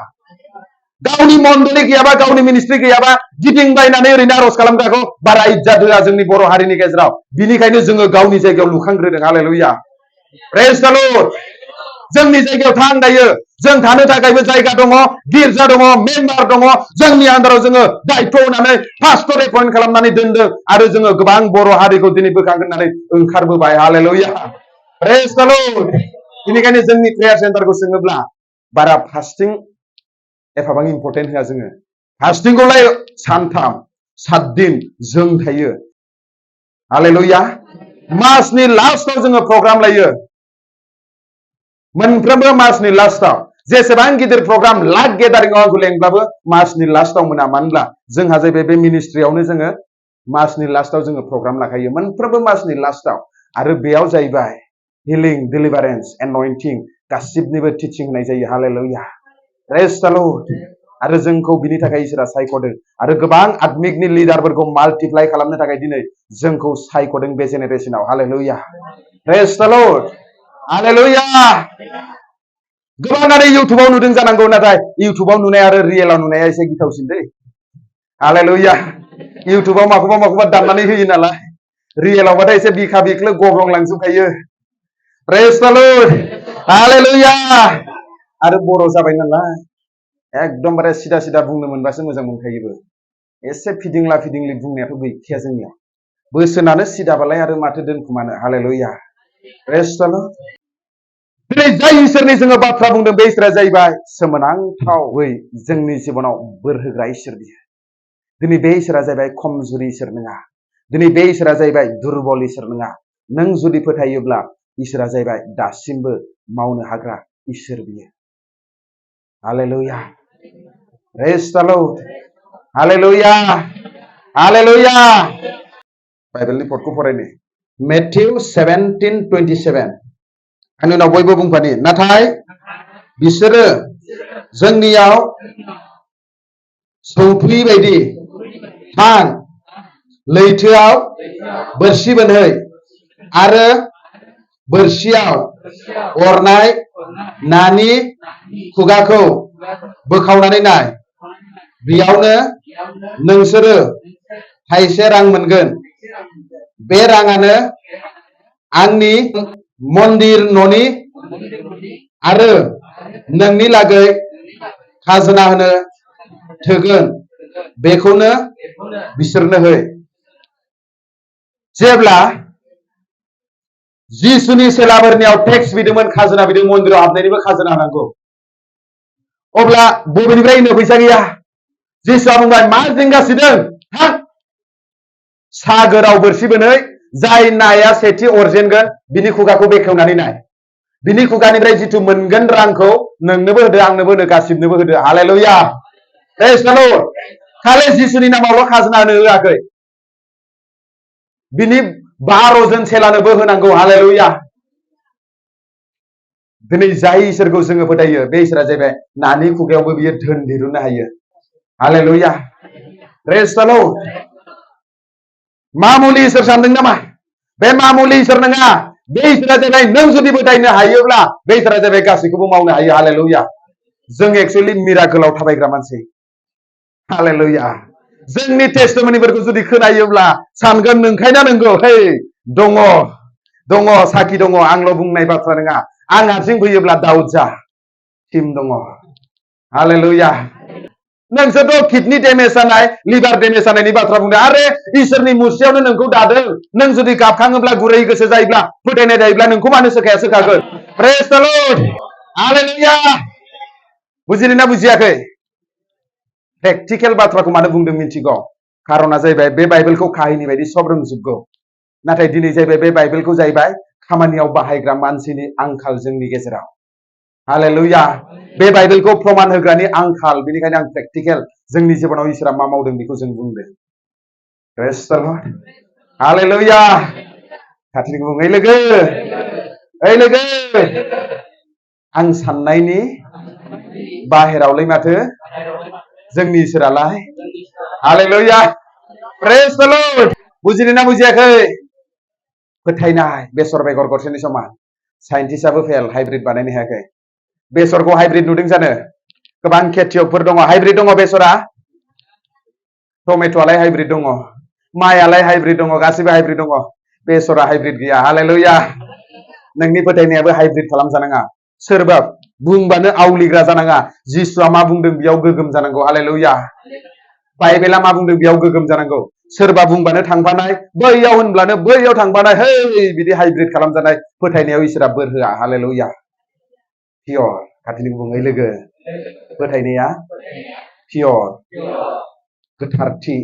गावनि मण्डलि गैयाबा गावनि मिनिस्ट्रि गैयाबा गिदिंबायनानै ओरैनो आरज खालामग्राखौ बारा इज्जत होआ जोंनि बर' हारिनि गेजेराव बिनिखायनो जोङो गावनि जायगायाव लुखांग्रोदों हालेलुया प्रेज द लर्ड जोंनि जायगायाव थां दायो जों थानो थाखायबो जायगा दङ गिर्जा दङ मेम्बार दङ जोंनि आन्दाराव जोङो दायित्व होनानै पास्टर एपइन्ट खालामनानै दोनदों आरो जोङो गोबां बर' हारिखौ दिनै बोखांगोन होननानै ओंखारबोबाय हालेलुया प्रेज द लर्ड बेनिखायनो जोंनि प्रेयार सेन्टारखौ सोङोब्ला बारा फास्टिं एफाबां इम्पर्टेन्ट होआ जोङो फास्टिंखौलाय सानथाम 7 दिन जों थायो हालेलुया मासनि लास्टआव जोङो प्रग्राम लायो मोनफ्रोमबो मासनि लास्टआव जेसेबां गिदिर प्रग्राम लाख गेदारिंआव आंखौ लेंब्लाबो मासनि लास्टआव मोना मानोब्ला जोंहा जाहैबाय बे मिनिस्ट्रियावनो जोङो मासनि लास्टआव जोङो प्रग्राम लाखायो मोनफ्रोमबो मासनि लास्टआव आरो बेयाव जाहैबाय हिलिं डिलिभारेन्स एनयन्टिं गासिबनिबो टिचिं होनाय जायो हालेलुया प्रेज द लर्ड आरो जोंखौ बिनि थाखाय इसोरा सायख'दों आरो गोबां आत्मिकनि लिडारफोरखौ माल्टिप्लाइ खालामनो थाखाय दिनै जोंखौ सायख'दों बे जेनेरेसनाव हालेलुया प्रेज द लर्ड हालेलुया गोबाङानो इउटुबाव नुदों जानांगौ नाथाय इउटुबाव नुनाय आरो रियेलाव नुनाया एसे गिथावसिन दै हालेलुया इउटुबाव माखौबा दामनानै होयो नालाय रियेलावबाथाय एसे बिखा बिख्लो गब्लंलांजोबखायो प्रेज द लर्ड हालेलुया आरो बर' जाबाय नालाय एकदमबारे सिदा सिदा बुंनो मोनबासो मोजां मोनखायोबो एसे फिदिंला फिदिंलि बुंनायाथ' गैखाया जोंनियाव बोसोनानो सिदाबालाय आरो माथो दोनखुमानो हालेलुया प्रेज द लर्ड दिनै जाय इसोरनि जोङो बाथ्रा बुंदों बे इसोरा जाहैबाय सोमोनांथावै जोंनि जिबनाव बोर होग्रा इसोर बियो दिनै बे इसोरा जाहैबाय खमजुरि इसोर नङा दिनै बे इसोरा जाहैबाय दुरबल इसोर नङा नों जुदि फोथायोब्ला इसोरा जाहैबाय दासिमबो मावनो हाग्रा इसोर बियो हालेलुया प्रेज द लर्ड हालेलुया हालेलुया बाइबेलनि पदखौ फरायनो मेथ्यु 17:27 आंनि उनाव बयबो बुंफानि नाथाय बिसोरो जोंनियाव सौथुयि बायदि थां लैथोआव बोरसि बोनहै आरो बोरसियाव अरनाय नानि खुगाखौ बोखावनानै नाय बेयावनो नोंसोरो थाइसे रां मोनगोन बे राङानो आंनि मन्दिर न'नि आरो नोंनि लागै खाजोना होनो थोगोन बेखौनो बिसोरनो हो जेब्ला जिसुनि सेलाफोरनियाव टेक्स बिदोंमोन खाजोना बिदों मन्दिराव हाबनायनिबो खाजोना होनांगौ अब्ला बबेनिफ्राय होनो फैसा गैया जिसुआ बुंबाय मा जिंगासिदों थां सागोराव बोरसि बोनै जाय नाया सेथि अरजेनगोन बिनि खुगाखौ बेखेवनानै नाय बिनि खुगानिफ्राय जिथु मोनगोन रांखौ नोंनोबो होदो आंनोबो होदो गासिबनोबो होदो हालेलुया प्रेज द लर्ड खालि जिसुनि नामावल' खाजोना होनो होआखै बिनि 12 जन सेलानोबो होनांगौ हालेलुया दिनै जाय इसोरखौ जोङो फोथायो बे इसोरा जाहैबाय नानि खुगायावबो बियो धोन दिरुननो हायो हालेलुया प्रेज द लर्ड मामुलि इसोर सानदों नामा बे मामुलि इसोर नङा बे इसोरा जाहैबाय नों जुदि फोथायनो हायोब्ला बे इसोरा जाहैबाय गासैखौबो मावनो हायो हालेलुया जों एक्चुअलि मिराकोलाव थाबायग्रा मानसि हालेलुया जोंनि टेस्टिमनिफोरखौ जुदि खोनायोब्ला सानगोन नोंखायना नंगौ हे दङ दङ साखि दङ आंल' बुंनाय बाथ्रा नङा आं हारसिं फैयोब्ला दाउद जा टीम दङ हालेलुया नोंसोरथ' किडनि डेमेज जानाय लिभार डेमेज जानायनि बाथ्रा बुंदों आरे इसोरनि मुस्रियावनो नोंखौ दादों नों जुदि गाबखाङोब्ला गुरै गोसो जायोब्ला फोथायनाय जायोब्ला नोंखौ मानो सोखाया सोखागोन प्रेज द लर्ड हालेलुया बुजिदोंना बुजियाखै प्रेक्टिकेल बाथ्राखौ मानो बुंदों मिथिगौ खारना जाहैबाय बे बाइबेलखौ काहिनी बायदि सब रोंजोबगौ नाथाय दिनै जाहैबाय बे बाइबेलखौ जाहैबाय खामानियाव बाहायग्रा मानसिनि आंखाल जोंनि गेजेराव हालेलुया बे बाइबेलखौ प्रमाण होग्रानि आंखाल बेनिखायनो आं प्रेक्टिकेल जोंनि जिबनाव इसोरा मा मावदों बेखौ जों बुंदों प्रेज द लर्ड हालेलुया खाथिनि बुं ओइ लोगो आं साननायनि बाहेरावलाय माथो जोंनि इसोरालाय हालेलुया प्रेज द लर्ड बुजिदोंना बुजियाखै फोथायनाय बेसर बेगर गरसेनि समान साइन्टिस्टआबो फेल हाइब्रिद बानायनो हायाखै बेसरखौ हाइब्रिद नुदों जानो गोबां खेथियकफोर दङ हाइब्रिद दङ बेसरा टमेट'आलाय हाइब्रिद दङ माइआलाय हाइब्रिद दङ गासिबो हाइब्रिद दङ बेसरा हाइब्रिद गैया हालेलुया नोंनि फोथायनायाबो हाइब्रिद खालामजानाङा सोरबा बुंबानो आवलिग्रा जानाङा जिसुआ मा बुंदों बेयाव गोगोम जानांगौ हालेलुया बाइबेला मा बुंदों बेयाव गोगोम जानांगौ सोरबा बुंबानो थांफानाय बैयाव होनब्लानो बैयाव थांफानाय है बिदि हाइब्रिद खालामजानाय फोथायनायाव इसोरा बोर होआ हालेलुया पियर खाथिनि बुङै लोगो फोथायनाया पियर गोथारथि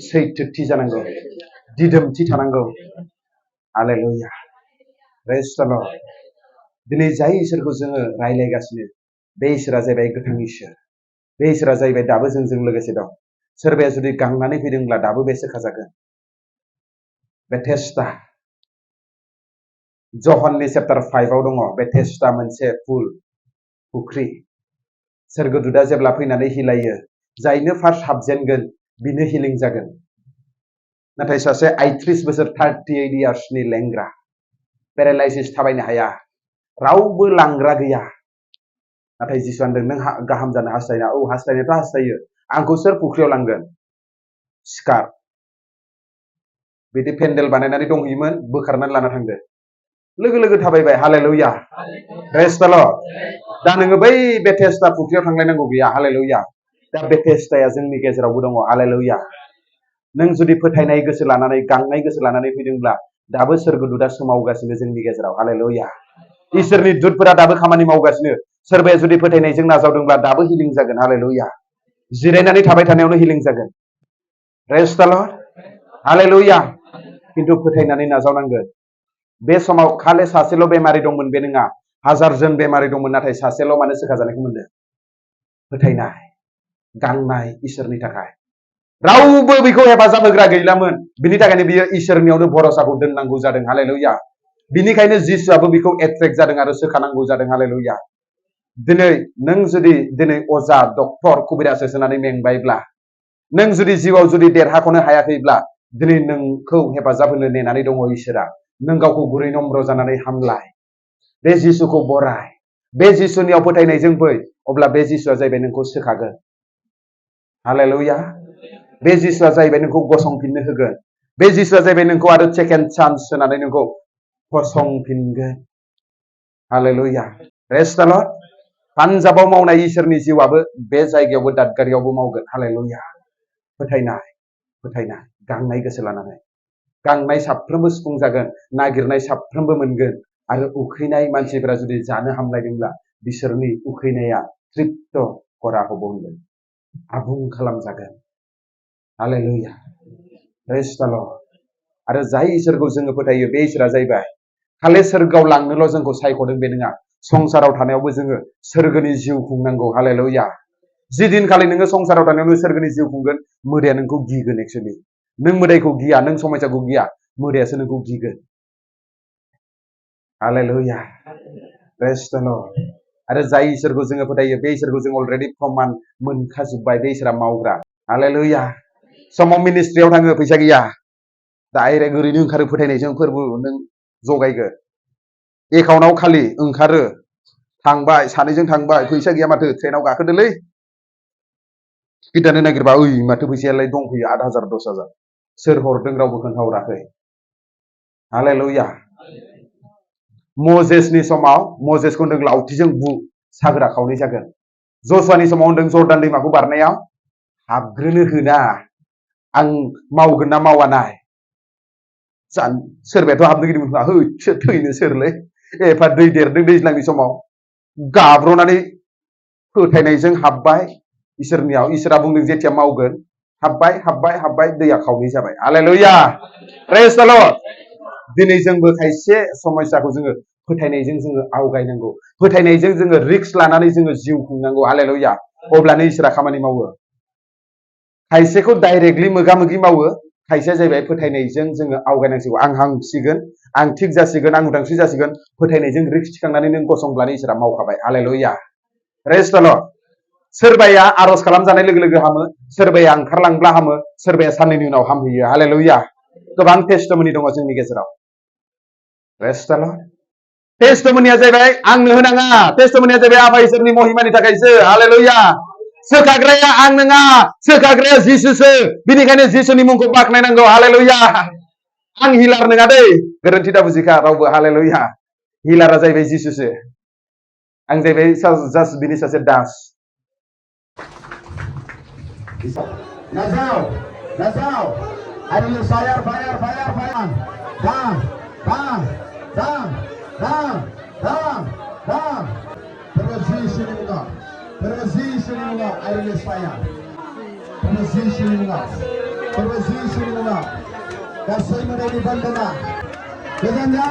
सैथोथि जानांगौ दिदोमथि थानांगौ हालेलुया प्रेज द लर्ड दिनै जाय इसोरखौ जोङो रायलायगासिनो बे इसोरा जाहैबाय गोथां इसोर बे इसोरा जाहैबाय दाबो जोंजों लोगोसे दं सोरबाया जुदि गांनानै फैदोंब्ला दाबो बे सोखाजागोन बेथेस्दा जहननि चेप्टार 5 आव दङ बेथेस्दा मोनसे पुल फुख्रि सोरगोदूतआ जेब्ला फैनानै हिलायो जायनो फार्स्ट हाबजेनगोन बिनो हिलिं जागोन नाथाय सासे 38 बोसोर 38 इयार्सनि लेंग्रा पेरालाइसिस थाबायनो हाया रावबो लांग्रा गैया नाथाय जिसुआ होनदों नों गाहाम जानो हास्थायना औ हास्थायनायाथ' हास्थायो आंखौ सोर फुख्रियाव लांगोन सिखार बिदि पेन्डेल बानायनानै दंहैयोमोन बोखारनानै लाना थांदो लोगो लोगो थाबायबाय हालेलुया प्रेज द लर्ड दा नोङो बै बेथेस्दा फुख्रियाव थांलायनांगौ गैया हालेलुया दा बेथेस्दाया जोंनि गेजेरावबो दङ हालेलुया नों जुदि फोथायनाय गोसो लानानै गांनाय गोसो लानानै फैदोंब्ला दाबो सोरगोदूतआ सोमावगासिनो जोंनि गेजेराव हालेलुया इसोरनि दुतफोरा दाबो खामानि मावगासिनो सोरबाया जुदि फोथायनायजों नाजावदोंब्ला दाबो हिलिं जागोन हालेलुया जिरायनानै थाबाय थानायावनो हिलिं जागोन प्रेज द लर्ड हालेलुया खिन्थु फोथायनानै नाजावनांगोन बे समाव खालि सासेल' बेमारि दंमोन बे नङा हाजारजन बेमारि दंमोन नाथाय सासेल' मानो सोखाजानायखौ मोनदों फोथायनाय गांनाय इसोरनि थाखाय रावबो बेखौ हेफाजाब होग्रा गैलामोन बिनि थाखायनो बियो इसोरनियावनो भरसाखौ दोननांगौ जादों हालेलुया बिनिखायनो जिसुआबो बेखौ एट्रेक्ट जादों आरो सोखानांगौ जादों हालेलुया दिनै नों जुदि दिनै अजा डक्टर कुबिराज होसोनानै मेंबायब्ला नों जुदि जिउआव जुदि देरहाख'नो हायाखैब्ला दिनै नोंखौ हेफाजाब होनो नेनानै दङ इसोरा नों गावखौ गुरै नम्र जानानै हामलाय बे जिसुखौ बराय बे जिसुनियाव फोथायनायजों फै अब्ला बे जिसुआ जाहैबाय नोंखौ सोखागोन हालेलुया बे जिसुआ जाहैबाय नोंखौ गसंफिननो होगोन बे जिसुआ जाहैबाय नोंखौ आरो सेकेन्ड चान्स होनानै नोंखौ फसंफिनगोन हालेलुया प्रेज द लर्ड पान्जाबाव मावनाय इसोरनि जिउआबो बे जायगायावबो दादगारियावबो मावगोन हालेलुया फोथायनाय फोथायनाय गांनाय गोसो लानानै गांनाय साफ्रोमबो सुफुं जागोन नागिरनाय साफ्रोमबो मोनगोन आरो उखैनाय मानसिफोरा जुदि जानो हामलायदोंब्ला बिसोरनि उखैनाया तृप्त करा होगोन आबुं खालामजागोन हालेलुया प्रेज द लर्ड आरो जाय इसोरखौ जोङो फोथायो बे इसोरा जाहैबाय खालि सोरगोआव लांनोल' जोंखौ सायख'दों बे नङा संसाराव थानायावबो जोङो सोरगोनि जिउ खुंनांगौ हालेलुया जि दिनखालि नोङो संसाराव थानायावनो सोरगोनि जिउ खुंगोन मोदाया नोंखौ गिगोन एक्सुअलि नों मोदायखौ गिया नों समायसाखौ गिया मोदायासो नोंखौ गिगोन हालेलुया प्रेज द लर्ड आरो जाय इसोरखौ जोङो फोथायो बे इसोरखौ जों अलरेडि प्रमान मोनखाजोब्बाय बे इसोरा मावग्रा हालेलुया समाव मिनिस्ट्रियाव थाङो फैसा गैया डाइरेक्ट ओरैनो ओंखारो फोथायनायजों फोरबो नों जगायगोन एकाउन्टाव खालि ओंखारो थांबाय सानैजों थांबाय फैसा गैया माथो ट्रेनाव गाखोदोलै टिकेट दानो नागिरबा ओइ माथो फैसायालाय दंफैयो 8,000 10,000 सोर हरदों रावबो खोन्थाहराखै हालेलुया मजेसनि समाव मजेसखौ होनदों लावथिजों बु सागोरा खावनै जागोन जसुवानि समाव होनदों जर्दान दैमाखौ बारनायाव हाबग्रोनो होना आं मावगोन ना मावा नाय सोरबायाथ' हाबनो गिदिंदों होद थैनो सोरलै एफा दै देरदों दैज्लांनि समाव गाब्र'नानै फोथायनायजों हाबबाय इसोरनियाव इसोरा बुंदों जेथिया मावगोन हाबबाय हाबबाय हाबबाय दैया खावनै जाबाय हालेलुया प्रेज द लर्ड दिनै जोंबो खायसे समस्याखौ जोङो फोथायनायजों जोङो आवगायनांगौ फोथायनायजों जोङो रिस्क लानानै जोङो जिउ खुंनांगौ हालेलुया अब्लानो इसोरा खामानि मावो खायसेखौ डाइरेक्टलि मोगा मोगि मावो खायसेया जाहैबाय फोथायनायजों जोङो आवगायनांसिगौ आं हामसिगोन आं थिग जासिगोन आं उदांस्रि जासिगोन फोथायनायजों रिस्क थिखांनानै नों गसंब्लानो इसोरा मावखाबाय हालेलुया प्रेज द लर्ड सोरबाया आरज खालामजानाय लोगो लोगो हामो सोरबाया ओंखारलांब्ला हामो सोरबाया साननैनि उनाव हामहैयो हालेलुया गोबां टेस्टमनि दङ जोंनि गेजेराव Praise the Lord. Testimony-a जाहैबाय आंनो होनाङा. Testimony-a जाहैबाय आफा इसोरनि महिमानि थाखायसो. हालेलुया. सोखाग्राया आं नङा, सोखाग्राया जिसुसो. बिनिखायनो जिसुनि मुंखौ बाख्नायनांगौ. हालेलुया. आं हिलार नङा दै. गोरोन्थि दा बुजिखा रावबो. हालेलुया. हिलारा जाहैबाय जिसुसो. आं जाहैबाय जास्ट बिनि सासे Das. Nazau. I release fire. Down. Positioning up. I release fire. Positioning up. Kasih menjadi bandana. Gejanda.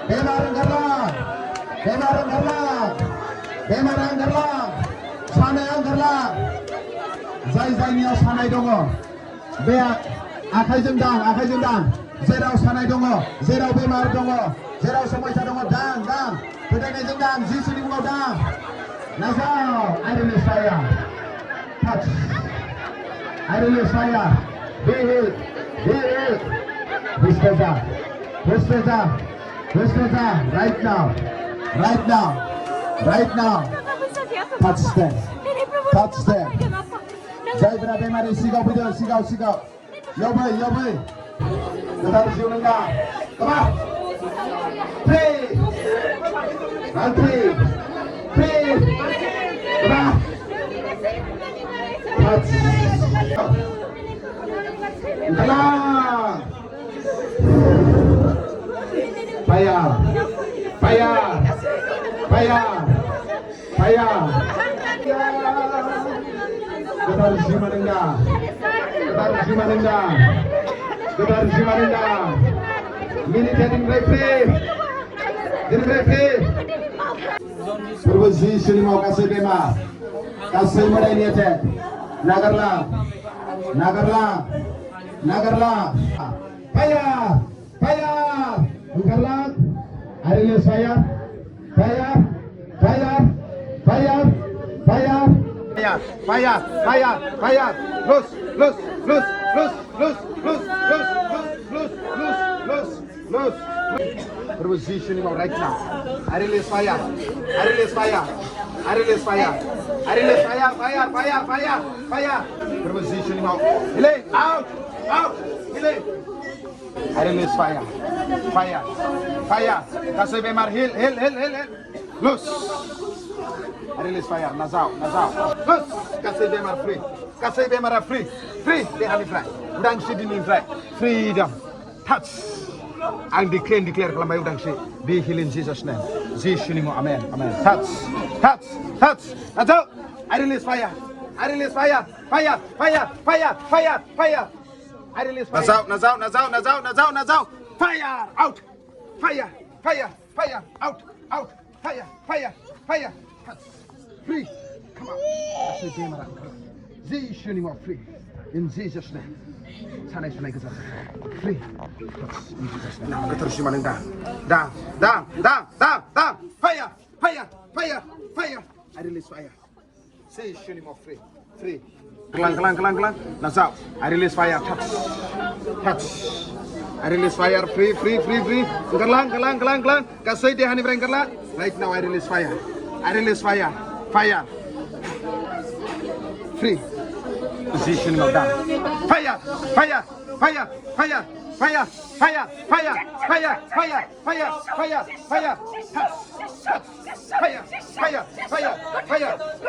Bemaran garlang. Sanayang garlang. Zai-zaiनियाव सानाय दङ. बे आखाइजों दां. जेराव सानाय दङ, जेराव बेमार दङ, जेराव समस्या दङ, दां. फोथायनायजों दां. जिसुनि मुङाव दां. Nazau. I release fire. Touch. I release fire. Be healed. Visteza. Right now. Touch them. जायफोरा बेमारि सिगाव फैदों, सिगाव. Yobai. Ketar jiu nengah. Come on. Pray. Come on. Touch. Tenang. Fire. Ketar jiu nengah. Militerनिफ्राय free. फोरबो जिसुनि मुङाव गासै बेमार, गासै मोदायनि attack नागारलां. Fire. Oंखारलां. I release fire. Loose. Positioning right now. I release fire. Positioning out. Healing out. Healing. I release fire. Kasih bemar heal. Loose. I release fire. Nazau. Loose. Kasih bemar free. Free. They have free. Udang sidini free. Freedom. Touch. I declare kelambai udang si. Be healed in Jesus' name. Jisuni mu. Amen. Touch. Nazau. I release fire. I release fire. Nazau. Fire out. Fire out. Fire. Free. Come on. Kasih bemar. Jisuni mu free. In Jesus' name. Sanai ke sana. Free. In Jesus' name. Nah, terus mana dah. Fire. I release fire. Say shuni more free. Kelang. Nazau. I release fire. Touch. I release fire. Free. Kelang. Kasih dia hani berengkerlah. Right now I release fire. Fire. Free. Position of down. Fire.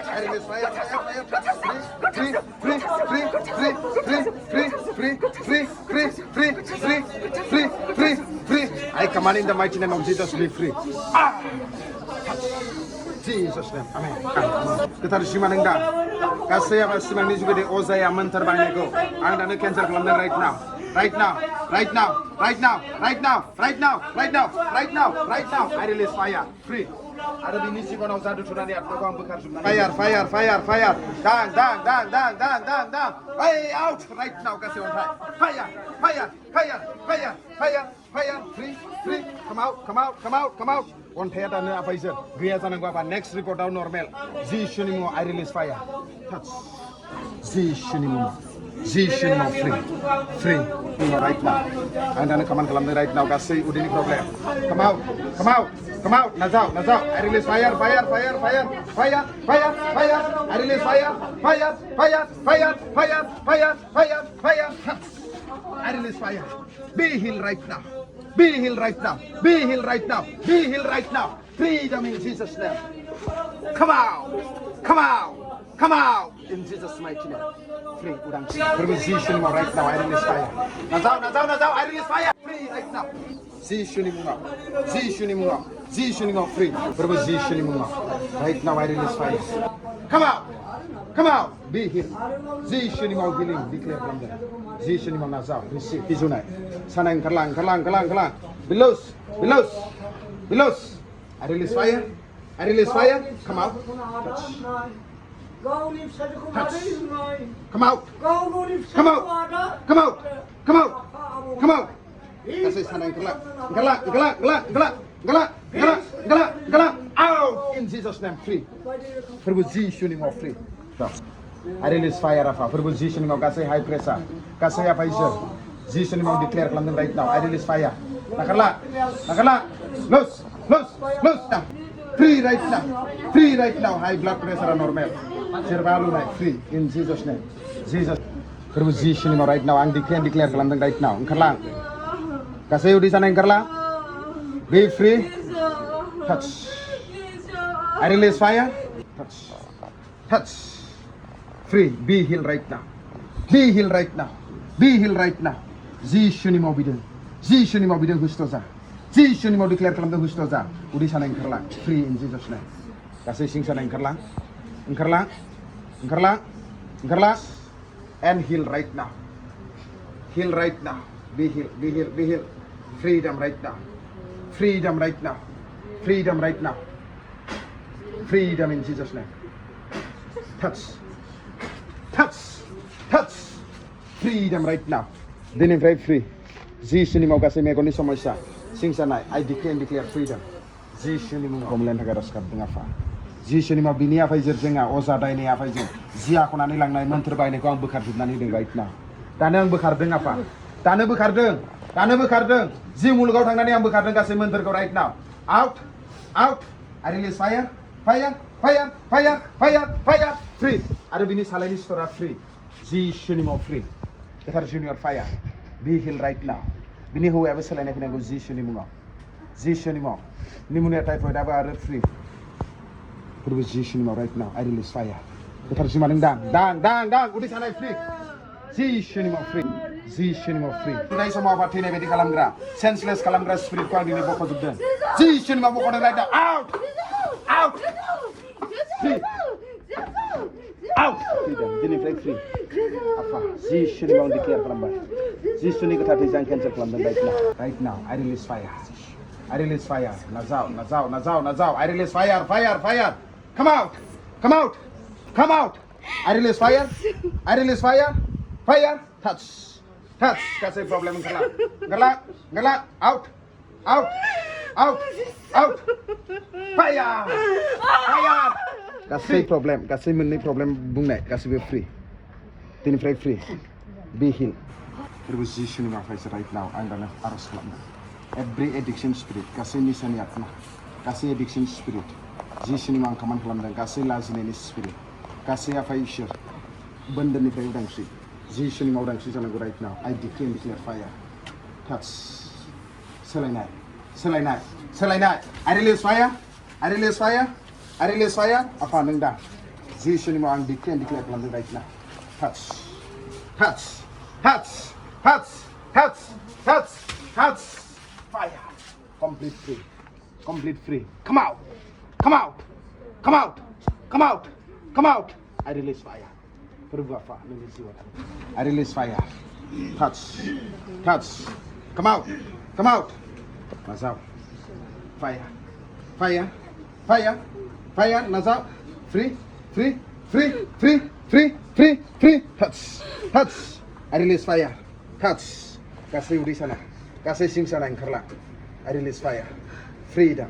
I release fire. Free. I command in the mighty name of Jesus, be free. Jesus name. Amen. Kita harus simaneng dah. Kasih apa simaneng ini juga di ozaya mentar banyak. Anda nak cancel kelam right now. I release fire. Free. Ada di misi kau nak usah duduk nanti aku akan bekar semua. Fire. Dang. Hey out right now kasih on fire. Free. Come out. On thea dan apa isir. Gria sana gua apa next report down normal. Zishunimu I release fire. Touch. Zishunimu. Yesusनि मुङाव free right now आं दानो खामानि खालामदों right now गासै उदैनि problem come out नाजाव I release fire I release fire I release fire be healed right now freedom in Jesus name come out in Jesus mighty name free udang berposition mau right now I release fire nazaw I release fire free right now Yesusni mungaw free berposition mungaw right now I release fire come out be healed Yesusni mungaw healing declare from there Yesusni mungaw nazaw receive hizunai sana kerlang belows I release fire come out touch come out kasi sana gelak out in Jesus name free berposition mau free I release fire apa berposition mau kasih high pressure kasih apa isu Jesus mau declare kelam right now I release fire nakarla loose free right now high blood pressure are normal serbalu naik free in Jesus name Jesus berposition mau right now ang declare kelam right now nakarla kasih di sana nakarla be free touch I release fire touch free be healed right now Yesusni mau bidang Gustoza Yesusni mau declare kelam Gustoza udi sana nakarla free in Jesus name kasih sing sana nakarla and heal right now be healed freedom right now freedom in Jesus name touch freedom right now dinin free Yesusni mau kasih megoni समस्या sing sana I declare freedom Yesusni mau komlen hagaras kat dengafa Yesusni mau bini apa ijer jenga oza daini apa ijer zia konani langnai mantra baineko ang boखारजोबनानै होदों right now दानो आं बोखारदों apa दानो बोखारदों जि मुलुगाव थांनानै आं बोखारदों गासै मोन्थोरखौ right now out I release fire free आरो बिनि सालायनि स्टरा free Yesusनि मुङाव free Peter Junior fire be healed right now बिनि हौवायाबो सोलायनाय फैनांगौ Yesusनि मुङाव निमोनिया टाइफয়েड आबो आरो free फोरबो Yesusनि मुङाव right now I release fire Peter Junior दां उदै सानाय free Yesusनि मुङाव free थैनाय समाव आबाद थैनाय बायदि खालामग्रा सेन्सलेस खालामग्रा स्पिरिटखौ आं दिनै बख'जोबदों Yesusनि मुङाव बख'दों right now out free दिनैफ्राय free apa Yesusनि मुङाव declare खालामबाय Yesusनि गोथार थैजों आं cancel खालामदों right now I release fire नाजाव I release fire come out I release fire touch kasih problem ngelak out fire kasih problem kasih menni problem bungnai kasih free dinifrai free be healed Yesusni muङाव right now आं दानो आरज खालामदों every addiction spirit kasih nisani atma kasih addiction spirit Yesusनि मुङाव आं खामानि खालामदों गासै लाजिनायनि spirit गासै आफा इसोर बोन्दोनिफ्राय उदांस्रि Yesusनि मुङाव उदांस्रि जानांगौ right now I declare fire touch सोलायनाय I release fire apa नों दा Yesusनि मुङाव आं declare खालामदों right now touch fire complete free come out I release fire berubah nunggu siwat I release fire touch come out Nazar fire Nazar free touch I release fire touch kasih udi sana kasih sing sana engkarla I release fire freedom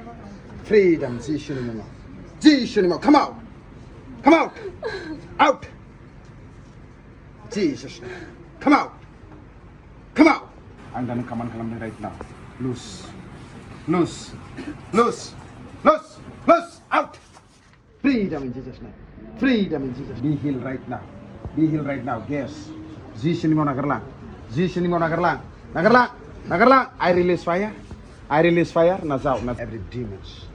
Yesusni muङाव come out Jesus name. Come out. Come out. Ang dalang command kalamde right now. Loose. Loose. Loose. Loose. Loose. Out. Freedom in Jesus name. Freedom in Jesus name. Be healed right now. Be healed right now. Yes. Jesus ni mo nagarlang. Jesus ni mo nagarlang. Nagarlang. Nagarlang. I release fire. I release fire. Nazaw. Every demons.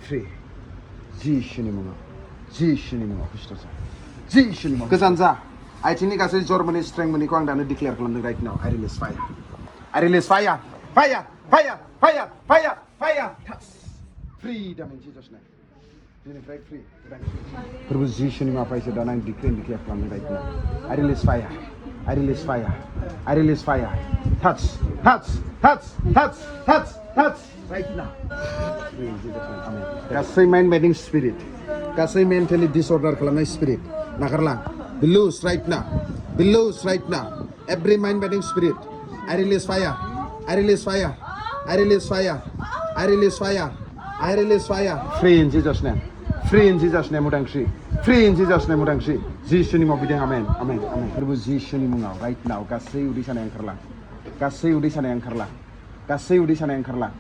Free. Jesus ni mo. Jesus ni mo. Jesus ni mo. Kesanza. I think kasi jor mani strength mani ko ang dana declare kalamde right now. I release fire. I release fire. Fire. Fire. Fire. Fire. Fire. Freedom in Jesus name. Break free. Position in my face and I declare from right now. I release fire. I release fire. I release fire. Touch. Touch. Touch. Touch. Touch. Touch. Right now. In Jesus name. Amen. Kasih mind-bending spirit. Kasih mentally disorder kalamai spirit. Nakarlang. Be loose right now. Be loose right now. Every mind-bending spirit. I release fire. I release fire. I release fire. I release fire. I release fire. Free in Jesus' name. Free in Jesus' name, udang free. Free in Jesus' name, udang free. Jesus ni mo bidang amen. Amen. Amen. Perbu Jesus ni mo ngau right now. Kasih udi sana yang kerlang. Kasih udi sana yang kerlang. Kasih udi sana yang kerlang.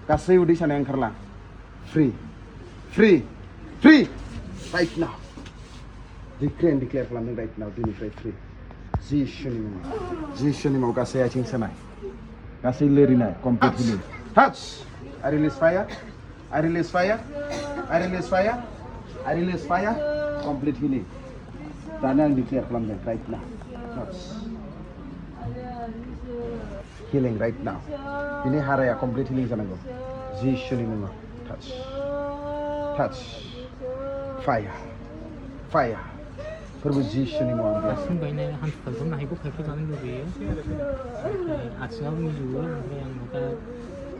Kasih udi sana yang kerlang. Free. Free. Free. Right now. Declare and declare kelamde right now. Dini free. Jesus ni mo. Jesus ni mo kasih acing sana. Kasih lerina complete healing. Touch. I release fire. I release fire. I release fire. I release fire. Complete healing. Tanah yang declare kelamde right now. Touch. Healing right now. Ini haraya complete healing sana go. Jesus ni mo. Touch. Touch. Fire. Fire. Perbu Jesus ni mo. Sebenarnya hantu kalbun nahi bu kaifa jalan dulu ya. Asalnya bu juga yang mereka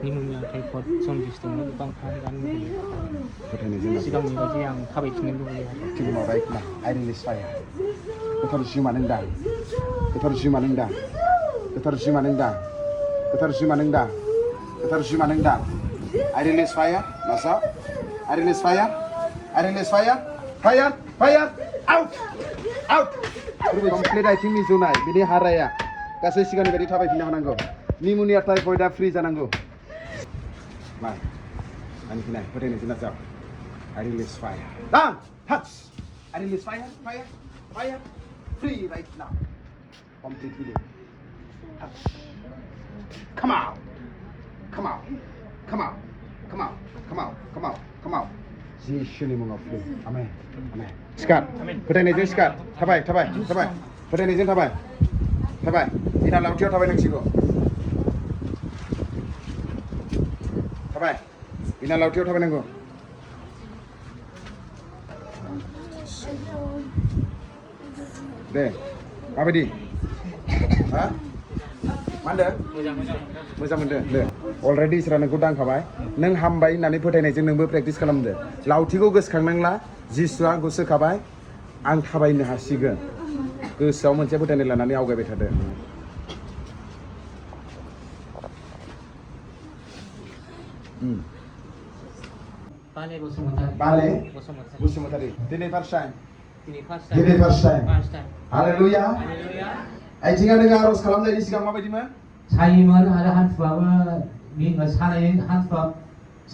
nimumnya typhoid zombie sistem itu bang kan dulu. Sidang ini yang kabai tinggal dulu ya. Kita mau right now. I release fire. Kita harus cuma nendang. Kita harus cuma nendang. Kita harus cuma nendang. Kita harus cuma nendang. Kita harus cuma nendang. I release fire. Masa? I release fire. I release fire. Fire. Fire. Out. Out. Complete I think izunai. Bini haraya. Kasih sigan beri tapai pindah nanggo. Pneumonia typhoid free jananggo. Nah. Ani pinai. Putih ni sini sah. I release fire. Down. Touch. I release fire. Fire. Fire. Free right now. Complete healing. Touch. Come out. Come out. Come out. Come out. Come out. Come out. Come out. Jesus ni mo free. Amen. Amen. Skat. Putih ni skat. Tapai. Tapai. Tapai. Putih ni tapai. Tapai. Ina lautio tapai nang sigo. Tapai. Ina lautio tapai nang go. Deh. Apa di? Hah? Mana? Moजां मोनदों दे अलरेडि इसोरा नोंखौ दांखाबाय नों हामबाय होननानै फोथायनायजों नोंबो प्रेक्टिस खालामदो लावथिखौ गोसोखांनांला जिसुआ आंखौ सोखाबाय आं थाबायनो हासिगोन गोसोआव मोनसे फोथायनाय लानानै आवगायबाय थादो Bale Bosumantari. Bale Bosumantari दिनै first time Haleluya आइथिङा नों आरज खालामनायनि सिगां माबायदिमोन सायोमोन आरो हान्थुआबो सानाय हान्थुआ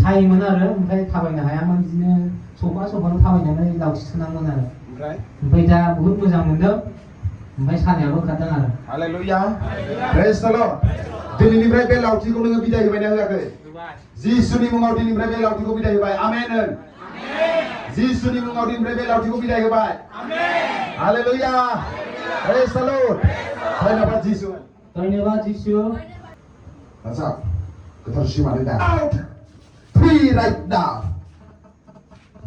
सायोमोन आरो ओमफ्राय थाबायनो हायामोन बिदिनो सफा थाबायनानै लावथि थुनांगोन आरो ओमफ्राय दा बहुत मोजां मोनदों ओमफ्राय सानायाबो खारदों आरो हालेलुया प्रेज द लर्ड दिनैनिफ्राय बे लावथिखौ नोङो बिदाय होबाय ना होआखै जिसुनि मुङाव दिनैनिफ्राय बे लावथिखौ बिदाय होबाय आमेन जिसुनि मुङाव दिनैनिफ्राय बे लावथिखौ बिदाय होबाय आमेन हालेलुया प्रेज द लर्ड धन्यवाद जिसु धन्यवाद जिसु That's up. Kita harus simak dan out. Free right now.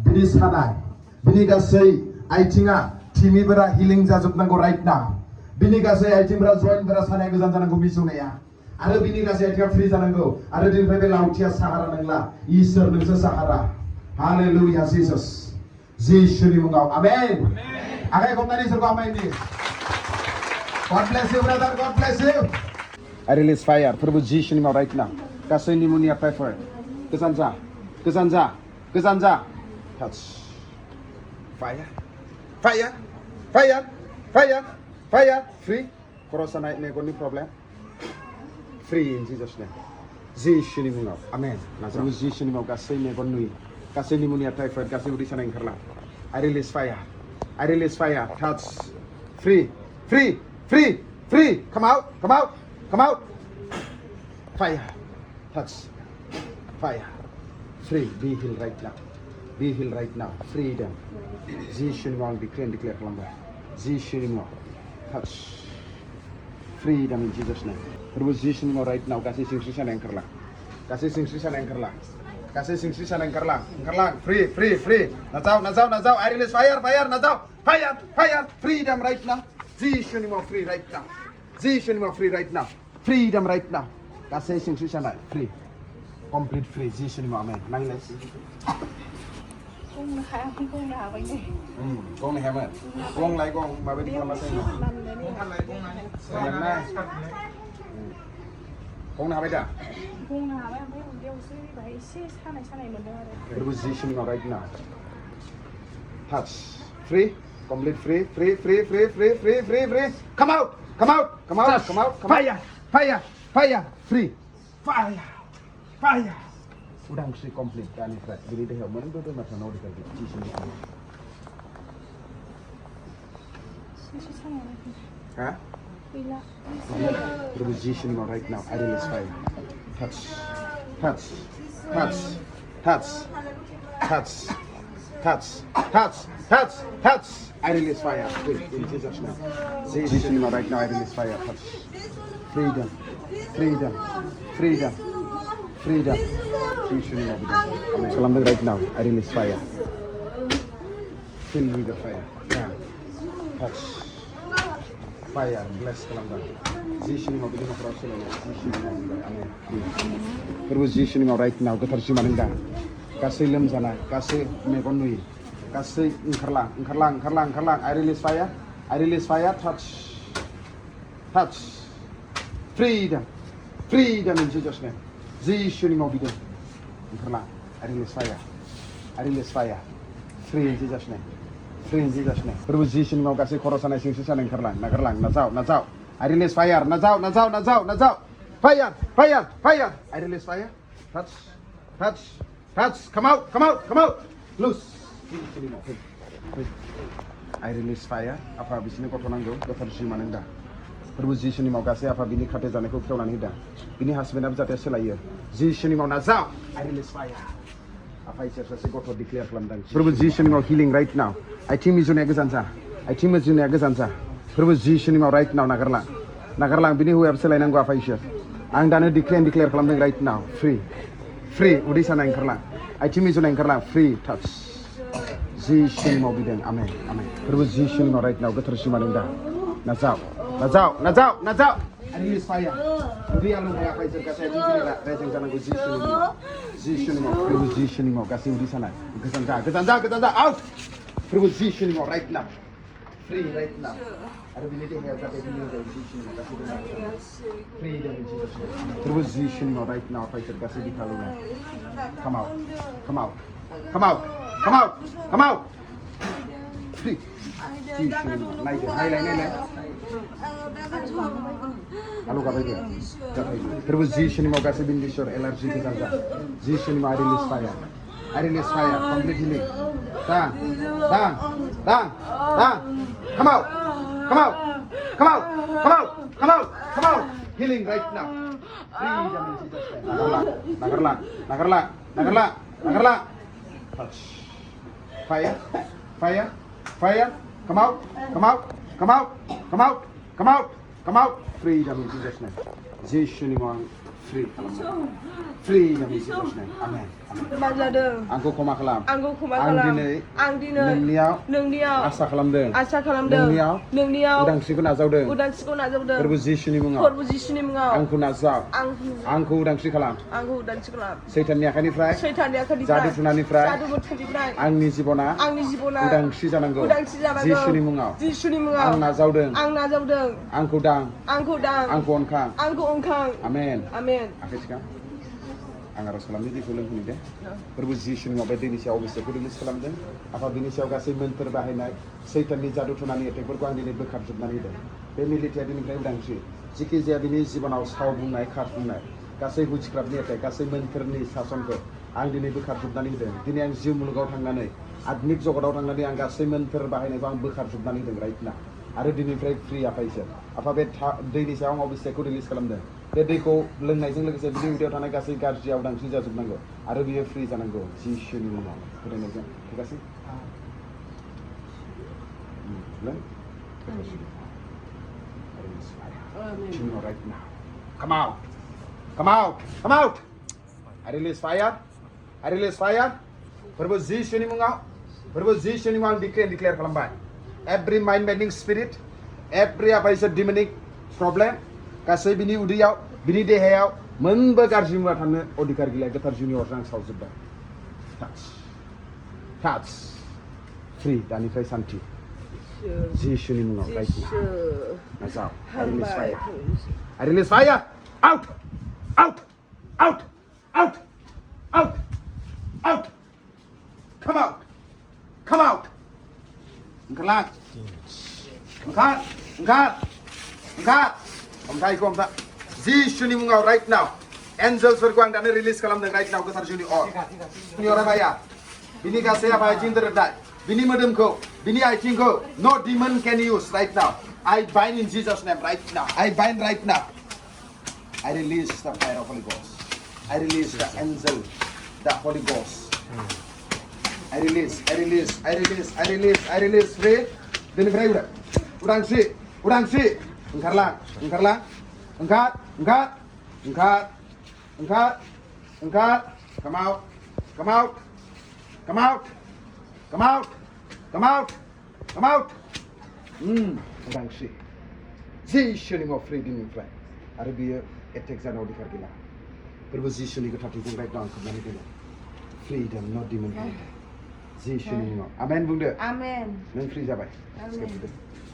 Bini sanai. Bini gasai aitinga timibera healing jajubnaंगौ right now. Bini gasai aitingbera jointbera sanai गोजान जानांगौ मिसौनाया. आरो बिनि गासै आइथिङा फ्रि जानांगौ आरो दिनैनिफ्राय बे लावथिया साहारा नंला इसोर नोंसो साहारा हालेलुया जिसास जिसुनि मुङाव आमेन आखाइ खबनानै इसोरखौ आमेननि God bless you brother God bless you I release fire फोरबो जिसुनि मुङाव right now गासै निमोनिया typhoid गोजान जा touch fire fire fire fire Fire. Free. Khoro saनाय मेगननि problem. Free in Jesus name. जिसुनि मुङाव आमेन नाजाव जिसुनि मुङाव गासै मेगन नुयि गासै निमोनिया टाइफाइड गासै उदै सानाय ओंखारला I release fire touch free come out fire touch fire free be healed right now freedom जिसुनि मुङाव declare खालामबाय जिसुनि मुङाव touch freedom in Jesus name Perlu जिसुनि मुङाव right now गासै सिंस्रि सानाय ओंखारला गासै सिंस्रि सानाय ओंखारला free नाजाव I release fire नाजाव fire freedom right now जिसुनि मुङाव free right now जिसुनि मुङाव free right now freedom right now गासै सिंस्रि सानाय free complete free जिसुनि मुङाव amen नांलाय Gong là vậy này. Gong này hả mẹ? Gong lại gong mà bên kia mà xem nào. Gong này. Gong nào bây giờ? Gong là vậy mấy con đeo xí vậy xí sao này mình đưa đây. Position right now. Touch. Free. Complete free. Come out. Fire. Free. Fire. Udah mesti complete kan Fred. Jadi dia mana tu macam mana dia kerja di sini. Xí sao này. Hah? Bila. Position right now. I release fire. Touch. I release fire. In Jesus' name. Position right now. I release fire. Touch. Freedom. Amen. Right now, I release fire. Fill me with the fire. Yeah. Touch. Fire. Bless Kalamba. Positioning of the Amen. Positioning right now. Katarshi Mananga. Kasi lemzana. Kasi megonui. Kasi inkarlang. I release fire. Touch. Freedom in Jesus' name. Zishuning of the I release fire. Free in Jesus' name. Positioning of Gasi Korosana Shishan and Karlang. Nazao. I release fire. Nazao. Fire. I release fire. Touch. Come out. Loose. I release fire. Apa bisini kotonango. Katarshi manenda. Position mau kasih apa bini kate jane ko kyonan hida bini husband ab jate selayer position mau nazao I release fire apa icer sase goto declare kelamdang position mau healing right now I team is june agazanza position mau right now nagarlang bini hu ab selain ngo apa icer ang dana declare kelamdang right now free udi sana ingkarlang I team is june ingkarlang free touch position mau bidang amen position mau right now goto simanenda nazao I release fire. Udi alung kaya apa icer kasih jadi rejeng sana positioning mau kasih udi sana kesanza out positioning mau right now free right now ada bini dia yang kata bini positioning kasih free dan positioning mau right now apa icer kasih di kalungnya come out free naik Halo kapan dia? Position mau kasih bin dishor allergy ke sana. Position mau I release fire complete healing. Dang. Come out. Healing right now. Freedom in Jesus name. Nagarlang. Touch. Fire. Come out. Freedom in Jesus' name. Zishuning free. Freedom in Jesus' name. Amen. Angku koma kalam. Ang dine. Nungniao. Asa kalamdeng. Nungniao. Udang siku nazawdeng. Positioning mengau. Angku nazau. Angku udang sikalam. Satan niakani fry. Jadu tunani fry. Ang nizibona. Udang sijananggo. Zishuning mengau. Ang nazawdeng. Angku dang. Angku onkang. Amen. Akhir sekarang. Anggar salam ni kulang ni deh. Position mau berdiri siapa bisa kuling salam deh. Apa bini siapa kasih menterbahaya naik. Satan ni jadu tunani itu berkuang di berkat jurnal ini deh. बे मिलिटिया दिनैनिफ्राय उदांस्रि जिखि जाया बिनि जिबनाव साव बुंनाय खार बुंनाय गासै हुइचक्राफ्टनि अथाय गासै मोन्थोरनि सासनखौ आं दिनै बोखारजोबनानै होदों दिनै आं जिउ मुलुगाव थांनानै आत्मिक जगताव थांनानै आं गासै मोन्थोर बाहायनायखौ आं बोखारजोबनानै होदों राइट ना आरो दिनैनिफ्राय फ्रि आफा इसोर आफा बे दैनि सायाव आं अबिसेखौ रिलिज खालामदों बे दैखौ लोंनायजों लोगोसे बिनि उदैयाव थानाय गासै गाज्रिया उदांस्रि जाजोबनांगौ आरो बियो फ्रि जानांगौ जिसुनि मुङाव फोथायनायजों ठीक আছে लों right now come out come out come out I release fire I release fire फोरबो जिसुनि मुङाव फोरबो जिसुनि मुङाव आं डिक्लेयार खालामबाय every mind bending spirit every आफाइसर demonic problem गासै बिनि उदैयाव बिनि देहायाव मोनबो गाज्रि मुवा थांनो अधिकार गैला गोथार जिउनि अरजों आं सावजोबबाय touch free दानिफ्राय सान्थि जिसुनि मुङाव right now I release fire I release fire out out out out out out come out come out ओंखारलां ओंखार हमथायखौ हमथा जिसुनि मुङाव राइट नाव एन्जेल्सफोरखौ आं दानो रिलिज खालामदों राइट नाव गोथार जिउनि अर बाया बिनि गासै आफा आथिं दोरोदनाय बिनि मोदोमखौ बिनि आथिंखौ नो डिमन can use right now I bind in Jesus' name right now. I bind right now. I release the fire of Holy Ghost. I release the angel, the Holy Ghost. I release. Free. Then free. Udangsi. Engkar. Come out. उदांस्रि जिसुनि मुङाव फ्रि दिनैनिफ्राय आरो बियो एटेक जानो अधिकार गैला फोरबो जिसुनि गोथारथिजों राइट नाव आं खोबनानै दोनो फ्रिडम नट डिमन जिसुनि मुङाव आमेन बुंदो आमेन नों फ्रि जाबाय